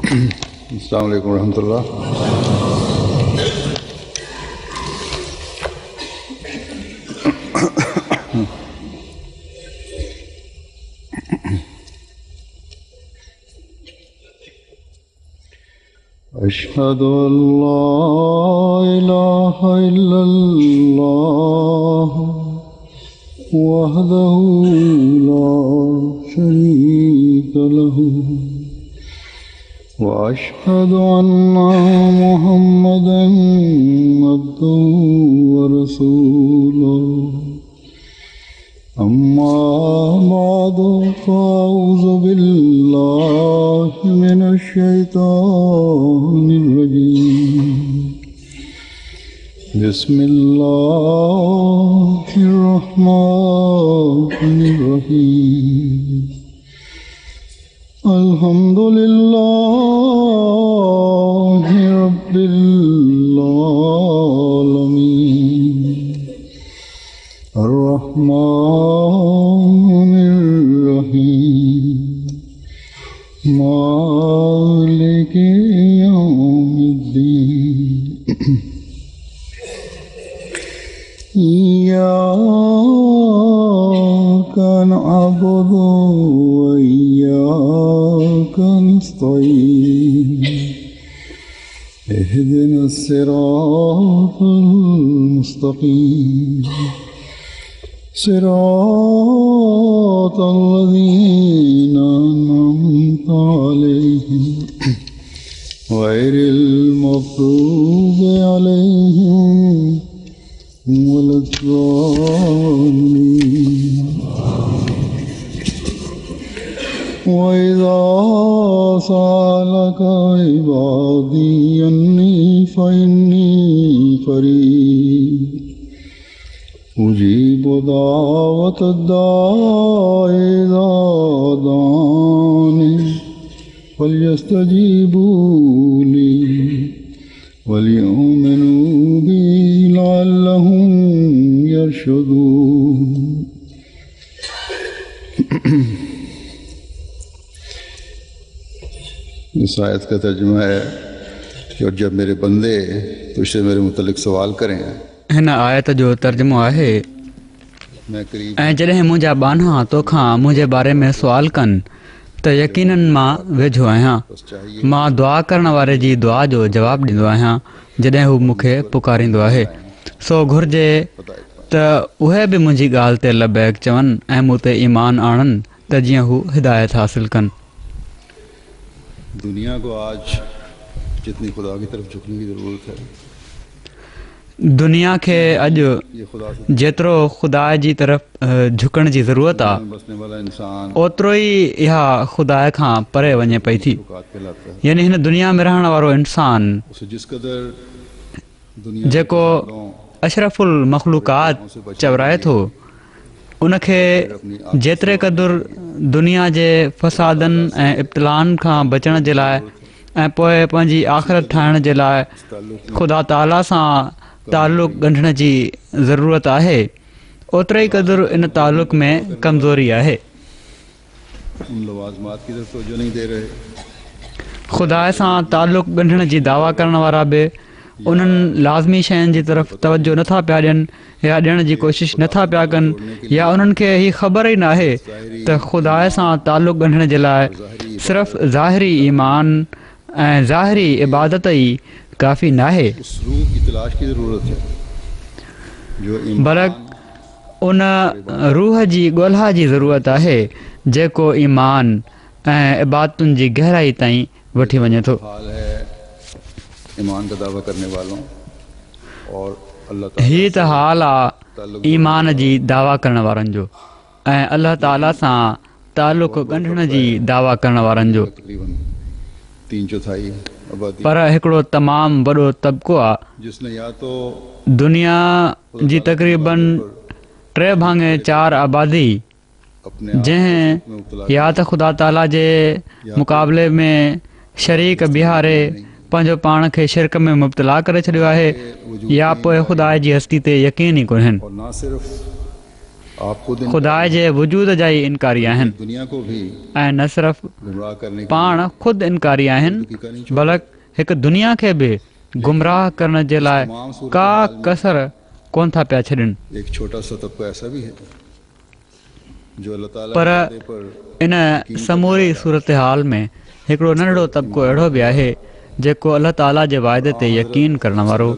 अस्सलाम वालेकुम रहमतुल्लाह। अशहदु अल्ला इलाहा इल्लल्लाह वहदहु ला शरीका लहु वअशहदु अन्ना मुहम्मदन अब्दुहु व रसूलुहु। अम्मा बादु फ़अऊज़ु बिल्लाहि मिनश शैतानिर रजीम। बिस्मिल्लाहिर रहमानिर रहीम। अल्हम्दुलिल्लाहि रब्बिल आलमीन अर्रहमानिर रहीम मालिकि यौमिद्दीन। इय्याका नअबुदु व इय्याका नस्तईन। इहदिनस सिरातल मुस्तकीम सिरातल लज़ीना अनअमता अलैहिम गैरिल मग़्दूबि अलैहिम वलद्दाल्लीन। वइज़ा सअलक इबादी अन्नी फ़इन्नी क़रीब उजीबु दावतद दाई इज़ा दानी फ़ल्यस्तजीबू ली वलियुमिनू बी लअल्लहुम यरशुदून। इस आयत का तर्जुमा है कि और जब मेरे बंदे तुझसे मेरे मुतल्लिक़ सवाल करें। हिन आयत जो तर्जुमो आहे ऐं जॾहिं मुंहिंजा बाना तोखां मुंहिंजे बारे में सुवाल कनि त यकीनन मां वेझो आहियां। मां दुआ करण वारे जी दुआ जो जवाबु ॾींदो आहियां जॾहिं हू मूंखे पुकारींदो आहे। सो घुर्जे त उहे बि मुंहिंजी ॻाल्हि ते लबैक चवनि ऐं मूं ते ईमान आणनि त जीअं हू हिदायत हासिल कनि। दुनिया को आज जितनी खुदा की तरफ झुकने की ज़रूरत है, दुनिया खे अॼु जेतिरो ख़ुदा जी तरफ़ झुकण जी ज़रूरत आहे ओतिरो ई इहा ख़ुदा खां परे वञे पई थी। यानी हिन दुनिया में रहण वारो इंसान जेको अशरफुल मख़लूक़ात चवराए थो उनखे जेतिरे क़दुरु दुनिया जे फ़सादनि ऐं इब्तिलाउनि खां बचण जे लाइ ऐं पोइ पंहिंजी आख़िरत ठाहिण जे लाइ ख़ुदा ताला सां ताल्लुक़ ॻंढण जी ज़रूरत आहे ओतिरे ई क़दुरु इन ताल्लुक़ में कमज़ोरी आहे। ख़ुदा सां ताल्लुक़ ॻंढण जी दावा करण वारा बि उन्हनि लाज़मी शयुनि जी तरफ़ तवजो नथा पिया ॾियनि या ॾियण जी कोशिशि नथा पिया कनि या उन्हनि खे हीअ ख़बर ई न आहे त ख़ुदा सां ताल्लुक़ ॻंढण जे लाइ सिर्फ़ु ज़ाहिरी ईमान ऐं ज़ाहिरी इबादत ई काफ़ी न आहे बल्कि उन रूह जी ॻोल्हा जी ज़रूरत आहे जेको ईमान ऐं इबादतुनि जी गहराई ताईं वठी वञे थो। हीअ त हाल आहे ईमान जी दावा करण वारनि जो ऐं अल्लाह ताला सां ताल्लुक़ ॻंढण जी दावा करण वारनि जो। पर हिकिड़ो तमामु वॾो तबिको आहे दुनिया जी तक़रीबन 3/4 आबादी जंहिं या त ख़ुदा ताला जे मुक़ाबले में शरीक बिहारे पंहिंजो पाण खे शिरक में मुब्तला करे छॾियो आहे या पोइ ख़ुदा जी हस्ती ते यकीन ई कोन्हनि। आप खुद ख़ुदा जे वजूद जा ई इनकारी आहिनि दुनिया को भी ऐं न सिर्फ़ु गुमराह करने के पाण ख़ुदि इनकारी आहिनि बल्कि हिकु दुनिया खे बि गुमराह करण जे लाइ का कसर कोन था पिया छॾनि। एक छोटा सा तबका ऐसा भी है जो अल्लाह ताला पर के पर इन समूरी सूरत हाल में हिकिड़ो नंढड़ो तबिको अहिड़ो बि आहे जेको अल्लाह ताला जे वाइदे ते यकीन करण वारो,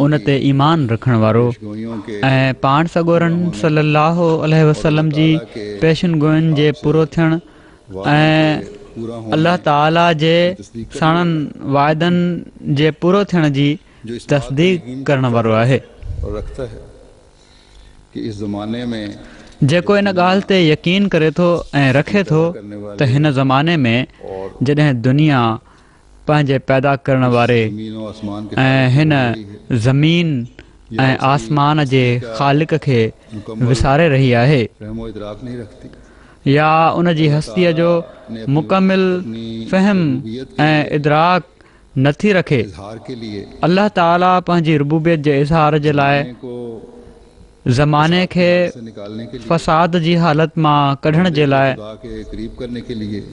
उन ते ईमान रखण वारो गोइयों के ऐं पाण सॻोरन सल्लल्लाहु अलैहि वसल्लम जी पेशन गोयुनि जे पूरो थियण ऐं पूरा होने अल्लाह ताला जे साणनि वाइदनि जे पूरो थियण जी तस्दीक करण वारो आहे। और रखता है कि इस ज़माने में जेको इन ॻाल्हि ते यकीन करे थो ऐं रखे थो त हिन ज़माने में जॾहिं दुनिया पंहिंजे पैदा करण वारे ज़मीन और आसमान के ऐं हिन ज़मीन ऐं आसमान जे ख़ालिक खे विसारे रही आहे रहमो इदराक नहीं रखती, या उन जी हस्तीअ जो मुकमिल फ़हम ऐं इदराक नथी रखे। इज़हार के लिए अल्लाह ताला पंहिंजी रुबूबियत जे इज़हार जे लाइ को ज़माने खे से निकालने के लिए, फ़साद जी हालत मां कढण जे लाइ, खुदा के करीब करने के लिए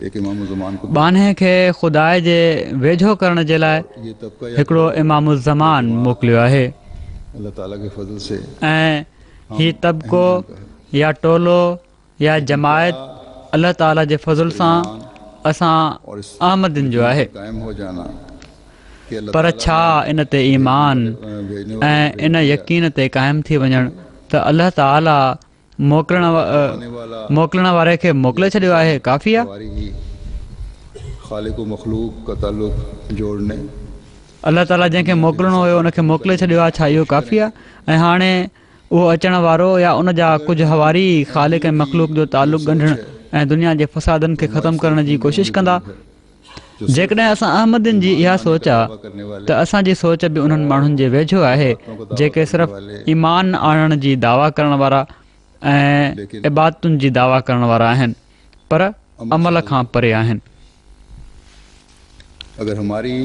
एक इमाम ज़मान को बाने खे ख़ुदा जे वेझो करण जे लाइ ये तबका या हिकिड़ो इमाम ज़मान मोकिलियो आहे। अल्लाह ताला के फजल से ऐं हीउ तबिको या टोलो या जमायत अल्लाह ताला जे फज़ल सां असां अहमदिन जो आहे। कायम हो जाना कि अल्लाह पर छा इन ते ईमान भेजने ऐं इन यकीन ते क़ाइमु थी वञण त अल्लाह ताला मोकिलण वारे खे मोकिले छॾियो आहे काफ़ी आहे? वारी ही खालिक व मखलूक का ताल्लुक जोड़ने अल्लाह ताला जंहिंखे मोकिलणो हुयो उनखे मोकिले छॾियो आहे, छा इहो काफ़ी आहे? ऐं हाणे उहो अचण वारो या उन जा कुझु हवारी ख़ालिक ऐं मखलूक जो ताल्लुक़ ॻंढण ऐं दुनिया जे फ़सादनि खे ख़तमु करण जी कोशिशि कंदा। जेकॾहिं असां अहमदिन जी इहा सोच आहे त असांजी सोच बि उन्हनि माण्हुनि जे वेझो आहे जेके सिर्फ़ु ईमान आणण जी दावा करण वारा ऐं इबादतुनि जी दावा करण वारा आहिनि पर अमल खां परे आहिनि। अगर हमारी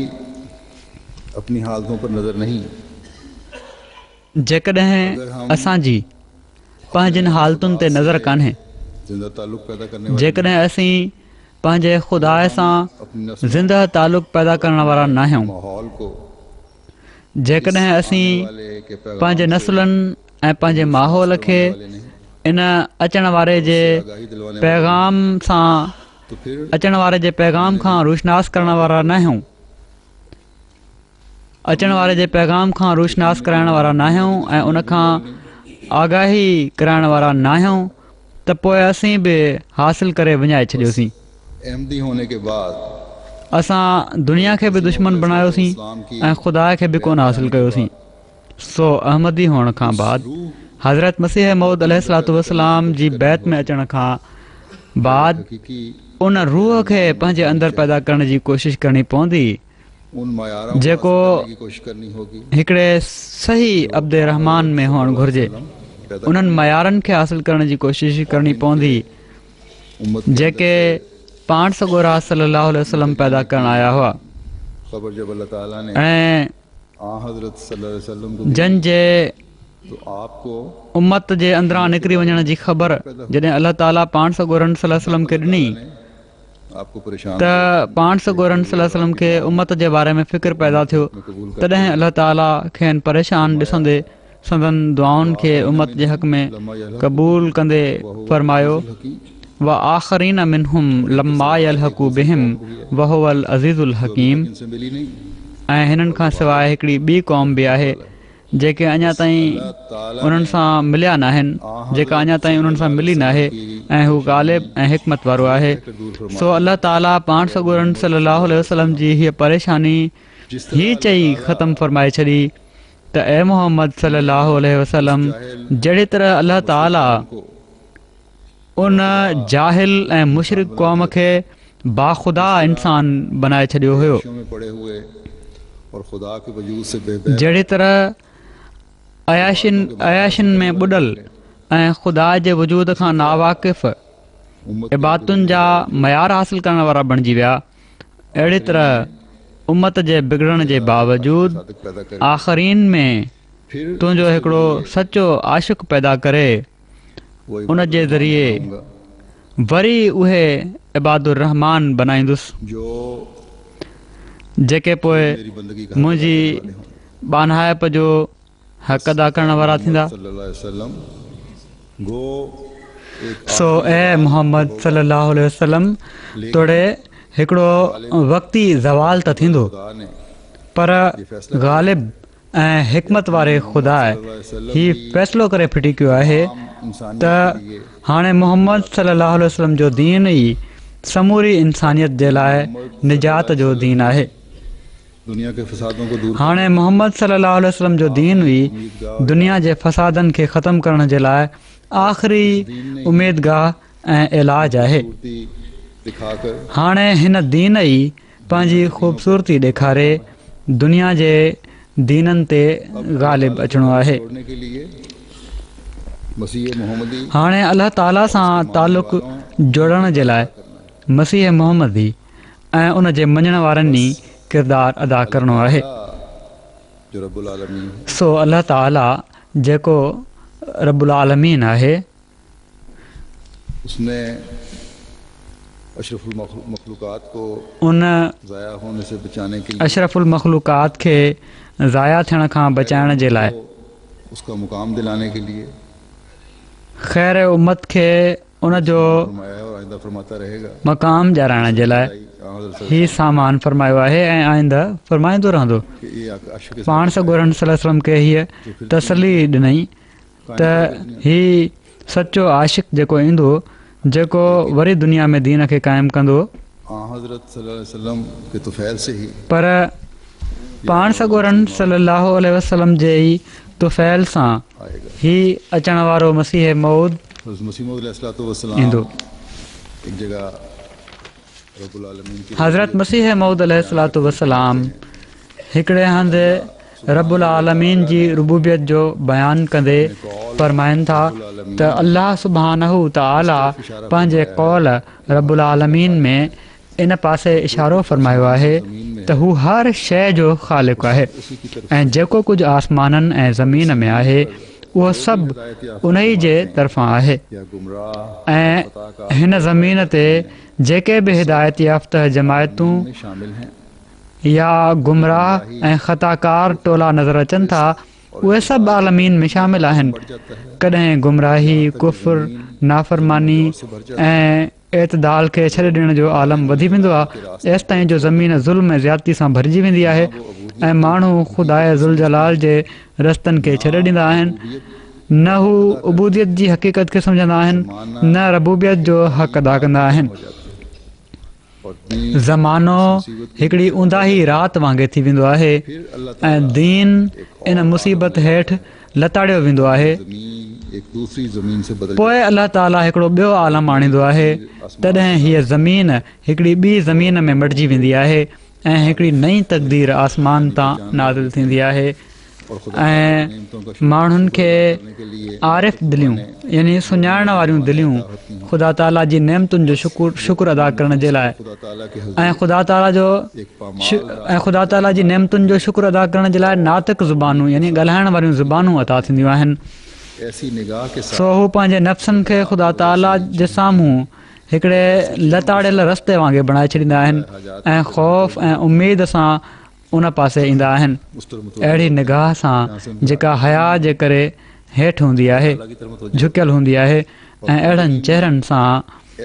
अपनी हालतों पर नज़र नहीं, जेकॾहिं असांजी पंहिंजनि हालतुनि ते नज़र कान्हे, जिंदा ताल्लुक पैदा करने वाले जेकॾहिं असीं पंहिंजे ख़ुदा सां अपनी नस्ल ज़िंदह ताल्लुक़ पैदा करण वारा न आहियूं, माहौल को जेकॾहिं असीं वाले के पैगाम पंहिंजे नस्लनि ऐं पंहिंजे माहौल खे इन अचण वारे जे आगाही दिलवाने पैगाम सां तो फिर अचण वारे जे पैगाम खां रोशनास करण वारा न आहियूं, अचण वारे जे पैगाम खां रोशनास कराइण वारा न आहियूं ऐं उन खां आगाही कराइण वारा न आहियूं त पोइ असीं बि हासिल करे विञाए छॾियोसीं। अहमदी होने के बाद असां दुनिया खे बि दुश्मन बणायोसीं ऐं ख़ुदा खे बि कोन हासिल कयोसीं। सो अहमदी हुअण खां बाद हज़रत मसीह मौद अलैहिस्सलातु वस्सलाम जी बैत में अचण खां बाद हकीकी उन रूह खे पंहिंजे अंदरि पैदा करण जी कोशिशि करणी पवंदी उन मयारों जेको की कोशिश करनी होगी हिकिड़े सही अब्दे रहमान में हुअणु घुरिजे। पैदा उन्हनि मयारनि खे हासिल करण जी कोशिशि करणी पवंदी उम्मत जेके पाण सॻोरा सल्लल्लाहु अलैहि वसल्लम पैदा करण आया हुआ खबर जब अल्लाह ताला ने ऐं आ हजरत सल्लल्लाहु अलैहि वसल्लम को जन जे तो आपको उम्मत जे अंदरां निकिरी वञण जी ख़बर जॾहिं अल्लाह ताला पाण सॻोरन सल्लल्लाहु अलैहि वसल्लम खे ॾिनी आपको परेशान त पाण सॻोरन सल्लल्लाहु अलैहि वसल्लम खे उम्मत जे बारे में फ़िक्र पैदा थियो। तॾहिं अल्लाह ताला खेनि परेशान ॾिसंदे संदन दुआउनि खे उम्मत जे हक़ में क़बूल कंदे फरमायो व आख़रीन मिनहुम लम्मा यलहक़ू बिहिम व हुवल अज़ीज़ुल हकीम। इनसे मिली नहीं ऐं हिननि खां सवाइ हिकिड़ी ॿी क़ौम बि आहे जेके अञा ताईं उन्हनि सां मिलिया न आहिनि, जेका अञा ताईं उन्हनि सां मिली न आहे ऐं हू ग़ालिब ऐं हिकमत वारो आहे। सो अल्लाह ताला पाण सॻोरन सल्लल्लाहु अलैहि वसल्लम जी हीअ परेशानी हीअ चई ख़तमु फरमाए छॾी त ए मोहम्मद सल्लल्लाहु अलैहि वसल्लम जहिड़ी तरह अल्लाह ताला उन जाहिल ऐं मुशरिक क़ौम खे बाख़ुदा इंसान बनाए छॾियो हुयो, में पड़े हुए और खुदा के वजूद से बेबैर जहिड़ी तरह अयाशिन में ॿुॾल ऐं ख़ुदा जे वजूद खां नावाक़िफ़ उम्मत इबादतुनि जा मयार हासिल करण वारा बणिजी विया, अहिड़ी तरह उम्मत जे बिगड़ण जे बावजूदु पैदा कर आख़रीन में फिर तुंहिंजो हिकिड़ो सचो आशिक़ पैदा करे उन जे ज़रिए वरी उहे इबादुर रहमान बनाईंदुसि जो जेके पोइ मेरी बंदगी का मुंहिंजी ॿानहाइप जो हक़ अदा करण वारा थींदा। सल्लल्लाहु अलैहि वसल्लम गो एक सो ऐं मोहम्मद सल्लल्लाहु अलैहि वसल्लम तोड़े हिकिड़ो वक़्ती ज़वाल त थींदो, खुदा ने पर ग़ालिब ऐं हिकमत वारे ख़ुदा ही फ़ैसिलो करे फिटी कयो आहे त हाणे मोहम्मद सल्लल्लाहु अलैहि वसल्लम जो दीन ई समूरी इंसानियत जे लाइ निजात जो दीन आहे। दुनिया के फसादों को दूर हाणे मोहम्मद सल्लल्लाहु अलैहि वसल्लम जो दीन ई दुनिया जे फसादनि खे ख़तमु करण जे लाइ आख़िरी उमेदगाह ऐं इलाज आहे। दिखाकर हाणे हिन दीन ई पंहिंजी ख़ूबसूरती ॾेखारे दुनिया जे दीननि ते ग़ालिब अचिणो आहे। छोड़ने के लिए मसीह मोहम्मदी हाणे अलाह ताला सां तालुक़ जोड़ण जे लाइ मसीह मोहम्मदी ऐं उन जे मञण वारनि ई किरदारु अदा करणो आहे। जो रब्बुल आलमीन सो अलाह ताला जेको रब्बुल आलमीन आहे उसने अशरफुल मखलूकात को उन ज़ाया होने से बचाने के लिए अशरफुल मखलूकात खे ज़ाया थियण खां बचाइण जे लाइ उसका मुकाम दिलाने के लिए ख़ैर उम्मत खे उन जो फरमाया और आइंदा फरमाता रहेगा मक़ाम ॼाणाइण जे लाइ ही सामान फरमायो आहे ऐं आइंदा फरमाईंदो रहंदो। कि ये आशिक़ पाण सॻोरन सल्लल्लाहु अलैहि वसल्लम खे हीअ तसली ॾिनई त ही सचो आशिक़ जेको ईंदो जेको वरी दुनिया में दीन खे क़ाइमु कंदो, हज़रत सल्लल्लाहु अलैहि वसल्लम के तुफ़ैल से ही पर पाण सॻोरन सल्लल्लाहु अलैहि वसल्लम जे ई तुफ़ैल सां आएगा। ही अचण वारो मसीह मऊद मसीह मौद अलैहिस्सलाम ईंदो। एक जगह रब्बुल आलमीन की हज़रत मसीह मऊद अलैहिस्सलातु वस्सलाम हिकिड़े हंधि रब्बुल आलमीन जी रुबूबियत जो बयानु कंदे फरमाइनि था त अल्लाह सुब्हानहू तआला पंहिंजे क़ौल रब्बुल आलमीन में इन पासे इशारो फरमायो आहे त हू हर शइ जो ख़ालिक़ आहे ऐं जेको कुझु आसमाननि ऐं ज़मीन में आहे उहो सभु उन ई जे तरफ़ां आहे या गुमराह ऐं हिन ज़मीन ते जेके बि हिदायत याफ़्ता जमायतूं में शामिल हैं या गुमराह ऐं ख़ताकार टोला नज़र अचनि था उहे सभु आलमीन में शामिल आहिनि। कॾहिं गुमराही कुफ़ुर नाफ़रमानी ऐं एतदाल खे छॾे ॾियण जो आलम वधी वेंदो आहे एसि ताईं जो ज़मीन ज़ुल्म ऐं ज़्यादती सां भरिजी वेंदी आहे ऐं माण्हू ख़ुदा ज़ुल जलाल जे रस्तनि खे छॾे ॾींदा आहिनि। न हू उबूदियत जी हक़ीक़त खे सम्झंदा आहिनि न रबूबियत जो हक़ अदा कंदा आहिनि। और ज़मानो हिकिड़ी ऊंदाही राति वांगुरु थी वेंदो आहे ऐं दीन इन मुसीबत हेठि लताड़ियो वेंदो आहे। ज़मीन एक दूसरी ज़मीन से बदल पोइ अलाह ताला हिकिड़ो ॿियो आलम आणींदो आहे तॾहिं हीअ ज़मीन हिकिड़ी ॿी ज़मीन में मटिजी वेंदी आहे ऐं हिकिड़ी नई तक़दीर आसमान तां नाज़िल थींदी आहे ऐं माण्हुनि खे आरिफ़ दिलियूं यानी सुञाणण वारियूं दिलियूं ख़ुदा ताला जी नेमतुनि जो शुक्र अदा करण जे लाइ खुदा ताला के ऐं ख़ुदा ताला जी नेमतुनि जो शुक्र अदा करण जे लाइ नातिक ज़ुबानूं यानी ॻाल्हाइण वारियूं ज़ुबानूं अता थींदियूं आहिनि। ऐसी निगाह के साथ सो हू पंहिंजे नफ़्सनि खे ख़ुदा ताला जे साम्हूं हिकिड़े लताड़ियल रस्ते वांगुरु बणाए छॾींदा आहिनि ऐं ख़ौफ़ ऐं उमेद सां उन पासे ईंदा आहिनि अहिड़ी निगाह सां जेका हया जे करे हेठि हूंदी आहे झुकियल हूंदी आहे ऐं अहिड़नि चहिरनि सां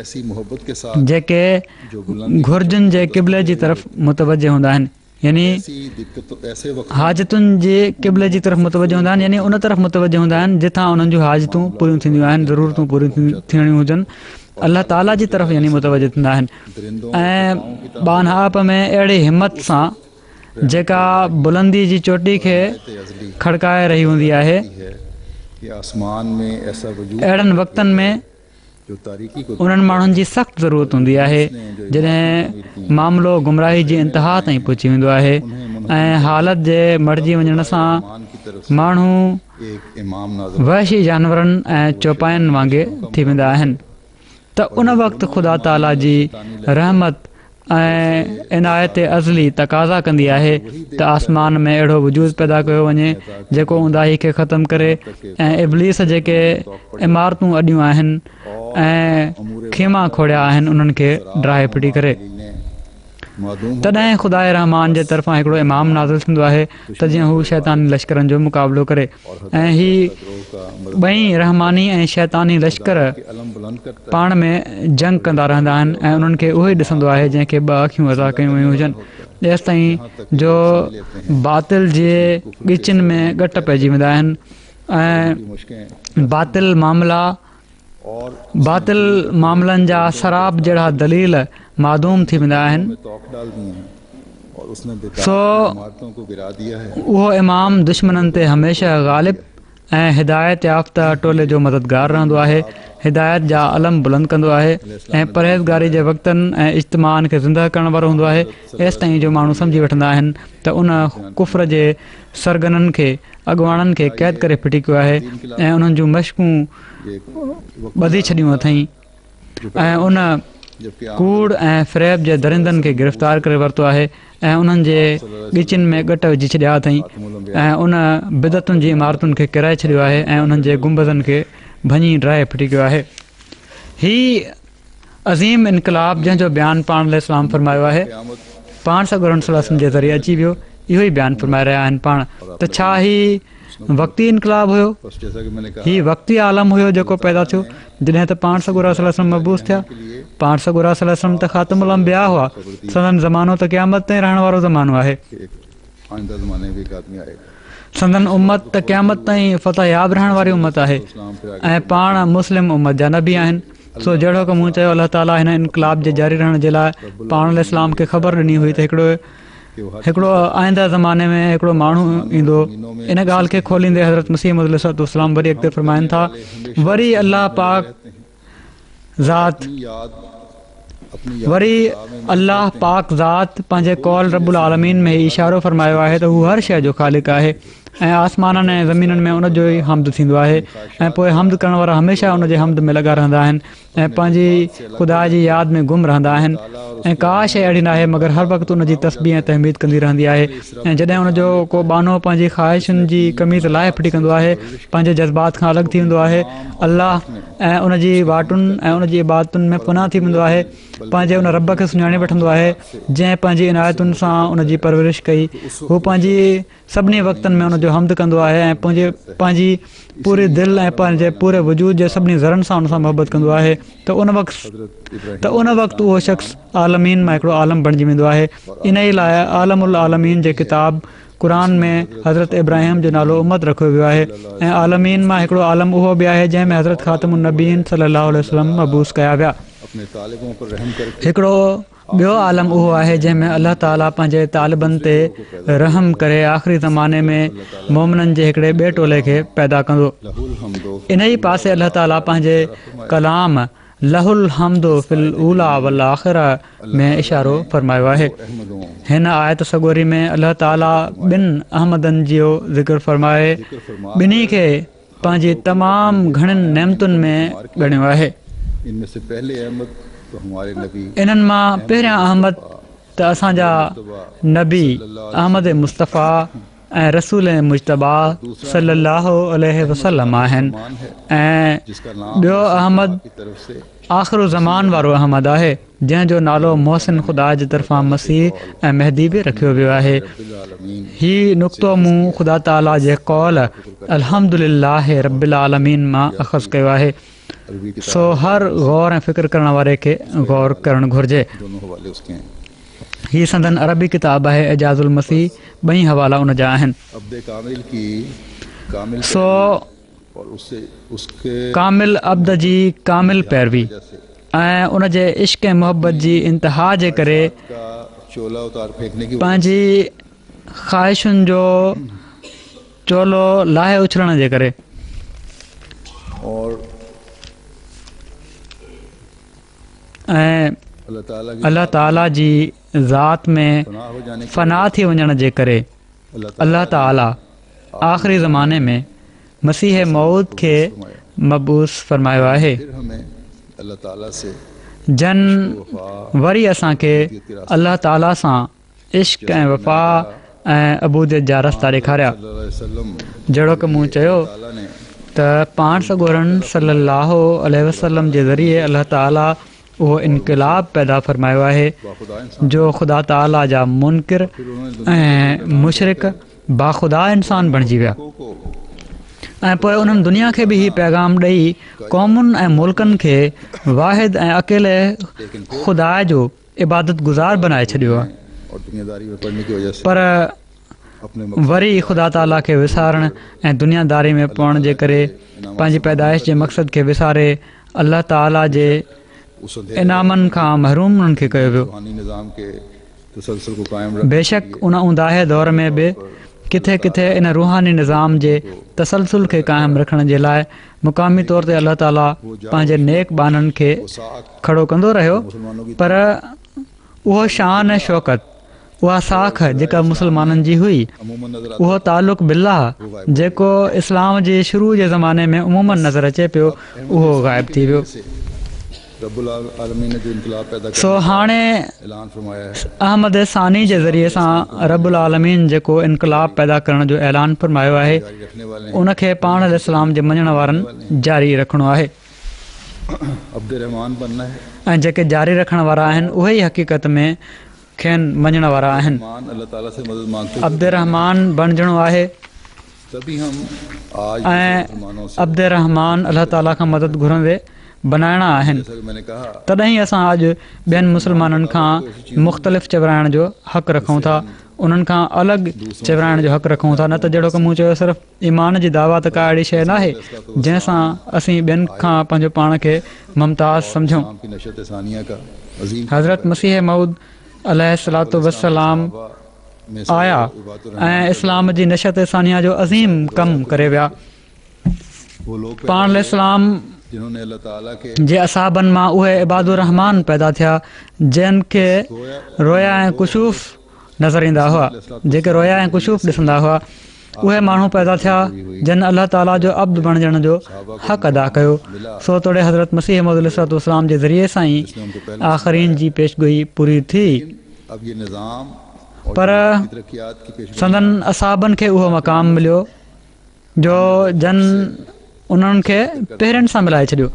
ऐसी मोहब्बत के साथ जेके घुर्जुनि जे क़िबले जी तरफ़ मुतवजह हूंदा आहिनि यानी ऐसी दिक्कत ऐसे वक्त हाजतुनि जे क़िबले जी तरफ़ मुतवजह हूंदा आहिनि यानी उन तरफ़ मुतवजह हूंदा आहिनि जिथां उन्हनि जूं हाजतूं पूरियूं थींदियूं आहिनि ज़रूरतूं पूरियूं थियणियूं हुजनि अल्लाह ताला जी तरफ़ यानी मुतवजह थींदा आहिनि ऐं ॿानहाप में अहिड़ी हिमत सां जेका बुलंदी जी चोटी खे खड़काए रही हूंदी आहे है कि आसमान में ऐसा वजूद अहिड़नि वक़्तनि में जो तारीकी को उन्हनि माण्हुनि जी सख़्तु ज़रूरत हूंदी आहे जॾहिं मामिलो गुमराही जी इंतिहा ताईं पहुची वेंदो आहे ऐं हालत जे मटिजी वञण सां मान की तरफ माण्हू एक इमाम नाज़र वहशी जानवरनि ऐं चौपाइनि वांगुरु थी वेंदा आहिनि त उन वक़्तु ख़ुदा ताला जी रहमत ऐं इनायत अज़ली तक़ाज़ा कंदी आहे त आसमान में अहिड़ो वजूद पैदा कयो वञे जेको ऊंदाही खे ख़तमु करे ऐं इब्लीस जेके इमारतूं अॾियूं आहिनि ऐं खेमा खोड़िया आहिनि उन्हनि खे ड्राहे फिटी करे। तॾहिं ख़ुदा रहमान जे तरफ़ां हिकिड़ो इमाम नाज़िल थींदो आहे त जीअं हू शैतानी लश्करनि जो मुक़ाबिलो करे ऐं हीअ ॿई रहमानी ऐं शैतानी लश्कर पाण में जंग कंदा रहंदा आहिनि ऐं उन्हनि खे उहो ई ॾिसंदो आहे जंहिंखे ॿ अखियूं अदा कयूं वयूं हुजनि जेसि ताईं जो बातिल जे ॻिचिन में ॻट पइजी वेंदा आहिनि ऐं बातिल मामलनि जा शराब जहिड़ा दलील मादूम थी वेंदा आहिनि। सो उहो इमाम दुश्मननि ते हमेशह ग़ालिब ऐं हिदायत याफ़्ता टोले जो मददगार रहंदो आहे, हिदायत जा अलम बुलंद कंदो आहे ऐं परहेज़गारी जे वक़्तनि ऐं इज्तिमाअनि खे ज़िंदह करण वारो हूंदो आहे। एसि ताईं जो माण्हू सम्झी वठंदा आहिनि त उन कुफ़र जे सरगननि खे अॻुवाणनि खे क़ैद करे फिटी कयो आहे ऐं उन्हनि जूं मश्कूं ॿधी छॾियूं अथई ऐं उन कूड़ ऐं फ़रेब जे दरिंदनि खे गिरफ़्तार करे वरितो आहे ऐं उन्हनि जे ॻिचिन में ॻट विझी छॾिया अथई ऐं उन बिदतुनि जी इमारतुनि खे किराए छॾियो आहे ऐं उन्हनि जे गुंबदनि खे भञी ड्राहे फिटी कयो आहे। हीउ अज़ीम इनक़लाब जंहिंजो बयानु पाण इस्लाम फरमायो आहे पाण सॻुरनि सलम जे ज़रिए अची वियो, इहो ई बयानु फरमाए रहिया आहिनि पाण त छा हीउ वक़्ती इनक़लाब हुयो, हीउ वक़्ती आलम हुयो जेको पैदा थियो जॾहिं त पाण सॻुरा सलम मबूस थिया। पाण सॻुरा सलम त ख़ातमुल अंबिया हुआ, संदन ज़मानो त क़यामत ताईं रहण वारो ज़मानो आहे, संदन उम्मत त क़यामत ताईं फ़तह याब रहण वारी उम्मत आहे ऐं पाण मुस्लिम उम्मत जा नबी आहिनि। सो जहिड़ो की मूं चयो अलाह ताला हिन इनक़लाब जे जारी रहण जे लाइ पाण इस्लाम खे ख़बर ॾिनी हुई त हिकिड़ो आईंदा ज़माने में हिकिड़ो माण्हू ईंदो। इन ॻाल्हि खे खोलींदे हज़रत मसीह मौऊद अलैहिस्सलाम वरी अॻिते फ़रमाइनि था, वरी अलाह पाक ज़ात पंहिंजे कौल रब्बुल आलमीन में इशारो फ़रमायो आहे त हू हर शइ जो ख़ालिक़ आहे ऐं आसमाननि ऐं ज़मीननि में उनजो ई हमद थींदो आहे ऐं पोइ हमद करण वारा हमेशह उनजे हमद में लॻा रहंदा आहिनि ऐं पंहिंजी ख़ुदा जी यादि में गुम रहंदा आहिनि ऐं का शइ अहिड़ी नाहे मगर हर वक़्तु उनजी तस्बीह ऐं तहमीद कंदी रहंदी आहे। ऐं जॾहिं उनजो को बानो पंहिंजी ख़्वाहिशुनि जी कमीज़ लाहे फिटी कंदो आहे, पंहिंजे जज़्बात खां अलॻि थी वेंदो आहे, अल्लाह ऐं उनजी वाटुनि ऐं उनजी इबादतुनि में पनाह थी वेंदो आहे, पंहिंजे उन रब खे सुञाणे वठंदो आहे जंहिं पंहिंजी इनायतुनि सां उनजी परवरिश कई। हू पंहिंजी सभिनी वक़्तनि में उनजो हमद कंदो आहे ऐं पंहिंजी पूरे दिलि ऐं पंहिंजे पूरे वजूद जे सभिनी ज़रनि सां उन सां मोहबत कंदो आहे त उन वक़्तु उहो शख़्स आलमीन मां हिकिड़ो आलम बणिजी वेंदो आहे। इन ई लाइ आलमुल आलमीन जे किताब क़ुर में हज़रत इब्राहिम जो नालो उम्मत रखियो वियो आहे ऐं आलमीन मां हिकिड़ो आलम उहो बि आहे जंहिंमें हज़रत ख़ातमुन नबीन सल्लल्लाहु अलैहि वसल्लम मबूस कया विया। हिकिड़ो ॿियो आलम उहो आहे जंहिंमें अलाह ताला पंहिंजे तालिबनि ते रहम करे आख़िरी ज़माने में मोमिननि जे हिकिड़े ॿिए टोले खे पैदा कंदो। इन ई पासे अलाह ताला पंहिंजे कलाम लहुल हमदो फिल ऊला वल आख़िरा में इशारो फ़रमायो आहे। हिन आयत सॻोरी में अलाह ताला ॿिनि अहमदनि जो ज़िक्र फ़रमाए ॿिन्ही खे पंहिंजी तमामु घणनि नेमतुनि में ॻणियो आहे। इन्हनि मां पहिरियां अहमद त असांजा नबी अहमद मुस्तफ़ा ऐं रसूल मुजतबा सल्लल्लाहु अलैहि वसल्लम आहिनि ऐं ॿियो अहमद आख़िरो ज़मान वारो अहमद आहे जंहिंजो नालो मोहसिन ख़ुदा जी तरफ़ां मसीह ऐं महदी बि रखियो वियो आहे। हीउ नुक़्तो मूं ख़ुदा ताला जे कौल अल्हम्दुलिल्लाह रब्बिल आलमीन मां अख़ज़ कयो आहे। सो हर गौर ऐं फ़िक्र करण वारे खे गौर करणु घुरिजे। हीअ संदन अरबी किताब आहे एजाज़ुल मसीह, ॿई हवाला उन जा आहिनि। सो कामिल अब्द जी कामिल पैरवी ऐं उन जे इश्क़ ऐं मुहबत जी इंतिहा जे करे पंहिंजी ख़्वाहिशुनि जो चोलो लाहे उछलण जे करे ऐं अल्लाह ताला जी ज़ात में फ़ना थी वञण जे करे अल्लाह ताला आख़िरी ज़माने में मसीह मौऊद खे मबूस फ़रमायो आहे। जन वरी असांखे अलाह ताला सां इश्क ऐं वफ़ा ऐं अबूदियत जा रस्ता ॾेखारिया। जहिड़ो की मूं चयो त पाण सॻोरन सल्लल्लाहु अलैहि वसल्लम जे ज़रिए अलाह ताला उहो इनक़लाब पैदा फ़रमायो आहे जो ख़ुदा ताला जा मुनकिर ऐं मुशरिक बाख़ुदा इंसान बणिजी विया ऐं पोइ उन्हनि दुनिया खे बि हीउ पैगाम ॾेई क़ौमुनि ऐं मुल्कनि खे वाहिद ऐं अकेले ख़ुदा जो इबादत गुज़ार बनाए छॾियो आहे। पर वरी ख़ुदा ताला खे विसारण ऐं दुनियादारी में पवण जे करे पंहिंजी पैदाइश जे मक़सद खे विसारे अलाह ताला जे इनामनि खां महरूम उन्हनि खे कयो वियो। बेशक उन उंदाहे दौर में बि किथे किथे इन रूहानी निज़ाम जे तसलसुल खे क़ाइमु रखण जे लाइ मुक़ामी तौर ते अलाह ताला पंहिंजे नेक बाननि खे खड़ो कंदो रहियो, पर उहो शान ऐं शौक़त, उहा साख जेका मुस्लमाननि जी हुई, उहो तालुक़ बिल्लाह जेको इस्लाम जे शुरू जे ज़माने में उमूमन नज़र अचे पियो, उहो ग़ाइबु थी वियो। सो हाणे अहमद सानी जे ज़रिए सां रब्बुल आलमीन जेको इनक़लाब पैदा करण जो ऐलान फ़रमायो आहे उनखे पाण इस्लाम जे मञण वारनि जारी रखिणो आहे ऐं जेके जारी रखण वारा आहिनि उहे ई हक़ीक़त में खेनि मञण वारा आहिनि। अब्दुर्रहमान बणिजणो आहे ऐं अब्दुर्रहमान अलाह ताला खां मदद घुरंदे बनाइणा आहिनि। तॾहिं असां अॼु ॿियनि मुस्लमाननि खां मुख़्तलिफ़ चवराइण जो हक़ु रखूं था, उन्हनि खां अलॻि चवराइण जो हक़ु रखूं था। न त जहिड़ो की मूं चयो सिर्फ़ु ईमान जी दावा त का अहिड़ी शइ न आहे जंहिंसां असीं ॿियनि खां पंहिंजो पाण खे मुमताज़ सम्झूं। हज़रत मसीह मऊद अलैहिस्सलातु वस्सलाम आया ऐं इस्लाम जी नशत सानिया जो अज़ीम कमु करे विया। पाण इस्लाम जे असाबनि मां उहे इबादुर रहमान पैदा थिया जिन खे रोया ऐं कुशूफ़ नज़र ईंदा हुआ, जेके रोया ऐं कुशूफ़ ॾिसंदा हुआ। उहे माण्हू पैदा थिया जिन अलाह ताला जो अब्द बणिजण जो हक़ अदा कयो। सो तोड़े हज़रत मसीह मौद अलैहिस्सलाम जे ज़रिए सां ई आख़िरीन जी पेशगोई पूरी थी, पर संदन असाबनि खे उहो मक़ाम मिलियो जो जन उन्हनि खे पहिरियों सां मिलाए छॾियो।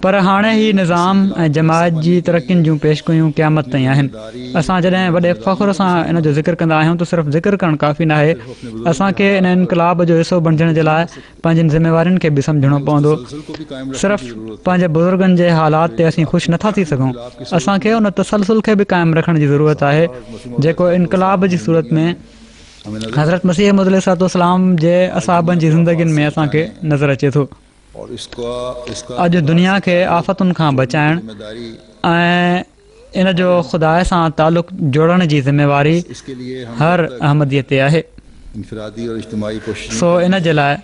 पर हाणे ही निज़ाम ऐं जमायत जी तरक़ियुनि जूं पेशगोयूं क़यामत ताईं आहिनि। असां जॾहिं वॾे फ़ख़्र सां इन जो ज़िक्र कंदा आहियूं त सिर्फ़ु ज़िक्र करणु काफ़ी न आहे, असांखे इन इनक़लाब जो हिसो बणिजण जे लाइ पंहिंजियुनि ज़िम्मेवारियुनि खे बि सम्झणो पवंदो। सिर्फ़ु पंहिंजे बुज़ुर्गनि जे हालात ते असीं ख़ुशि नथा थी सघूं, असांखे उन तसलसुल खे बि क़ाइमु रखण जी ज़रूरत आहे जेको इनक़लाब जी सूरत में हज़रत मसीह मौद अलैहिस्सलाम जे असाबनि जी ज़िंदगियुनि में असांखे नज़र अचे थो। अॼु दुनिया खे आफ़तुनि खां बचाइण ऐं इन जो ख़ुदा सां तालुक़ जोड़ण जी ज़िम्मेवारी हर अहमदीअ ते आहे। सो इन जे लाइ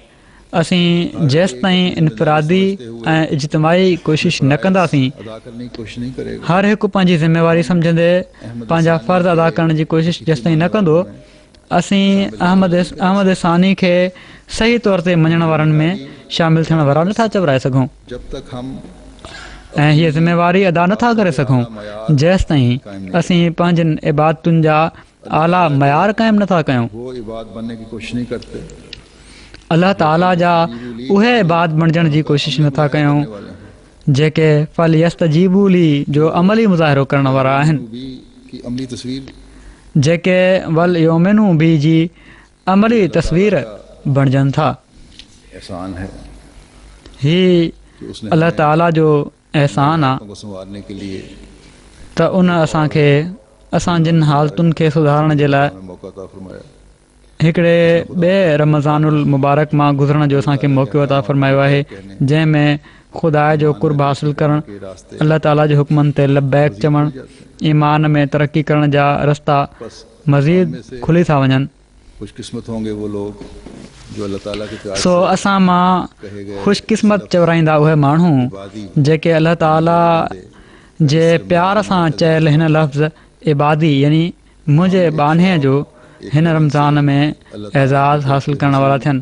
असीं जेसि ताईं इनफ़रादी ऐं इज्तिमाही कोशिश न कंदासीं, हर हिकु पंहिंजी ज़िम्मेवारी सम्झंदे पंहिंजा फ़र्ज़ अदा करण जी कोशिश जेसि ताईं न कंदो, असीं अहमद सानी खे सही तौर ते मञण वारनि में शामिल थियण वारा नथा चवराए सघूं ऐं हीअ ज़िम्मेवारी अदा नथा करे सघूं जेसि ताईं असीं पंहिंजनि इबादतुनि जा आला मयार क़ाइमु नथा कयूं। अलाह ताला जा उहे इबाद बणिजण जी कोशिशि नथा कयूं जेके फल यस्तजीबूली जो अमली मुज़ाहिरो करण वारा आहिनि, जेके वल योमिनू बी जी अमली तस्वीर बणिजनि था। ही अलाह ताला जो एहसान आहे त उन असांखे असां जिन हालतुनि खे सुधारण जे लाइ हिकिड़े ॿिए रमज़ानुल मुबारक मां गुज़रण जो असांखे मौक़ो अता फ़रमायो आहे, जंहिंमें ख़ुदा जो कुर्ब हासिल करणु, अलाह ताला जे हुकमनि ते लब्बैक चवणु, ईमान में तरक़ी करण जा रस्ता मज़ीद खुली था वञनि। सो असां मां ख़ुशकिस्मत चवराईंदा उहे माण्हू जेके अलाह ताला जे प्यार सां चयल हिन लफ़्ज़ इबादी यानी मुंहिंजे बाने जो हिन रमज़ान में एज़ाज़ हासिल करण वारा थियनि।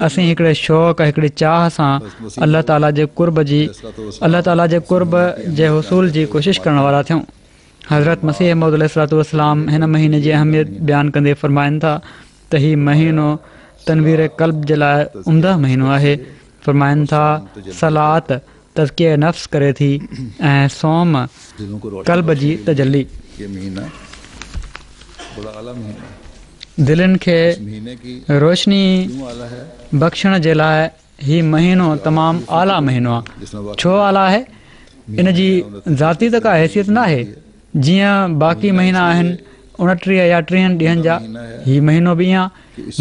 असीं हिकिड़े शौक़ हिकिड़ी चाह सां अल्लाह ताला जे कुर्ब जे हुसूल जी कोशिशि करण वारा थियूं। हज़रत मसीह मौद अलैहिस्सलातु वस्सलाम हिन महीने जी अहमियत बयानु कंदे फ़रमाइनि था त हीउ महीनो तनवीर क़ल्ब जे लाइ उम्दा महीनो आहे। फ़रमाइनि था सलात तज़किया नफ़्स करे थी ऐं सोम क़ल्ब जी तजल्ली। दिलनि खे रोशनी बख़्शण जे लाइ हीउ महीनो तमामु आला महीनो आहे। छो आला आहे? इन जी ज़ाती त का हैसियत न आहे। जीअं बाक़ी महीना आहिनि 29 या 30 ॾींहंनि जा, हीउ महीनो बि ईअं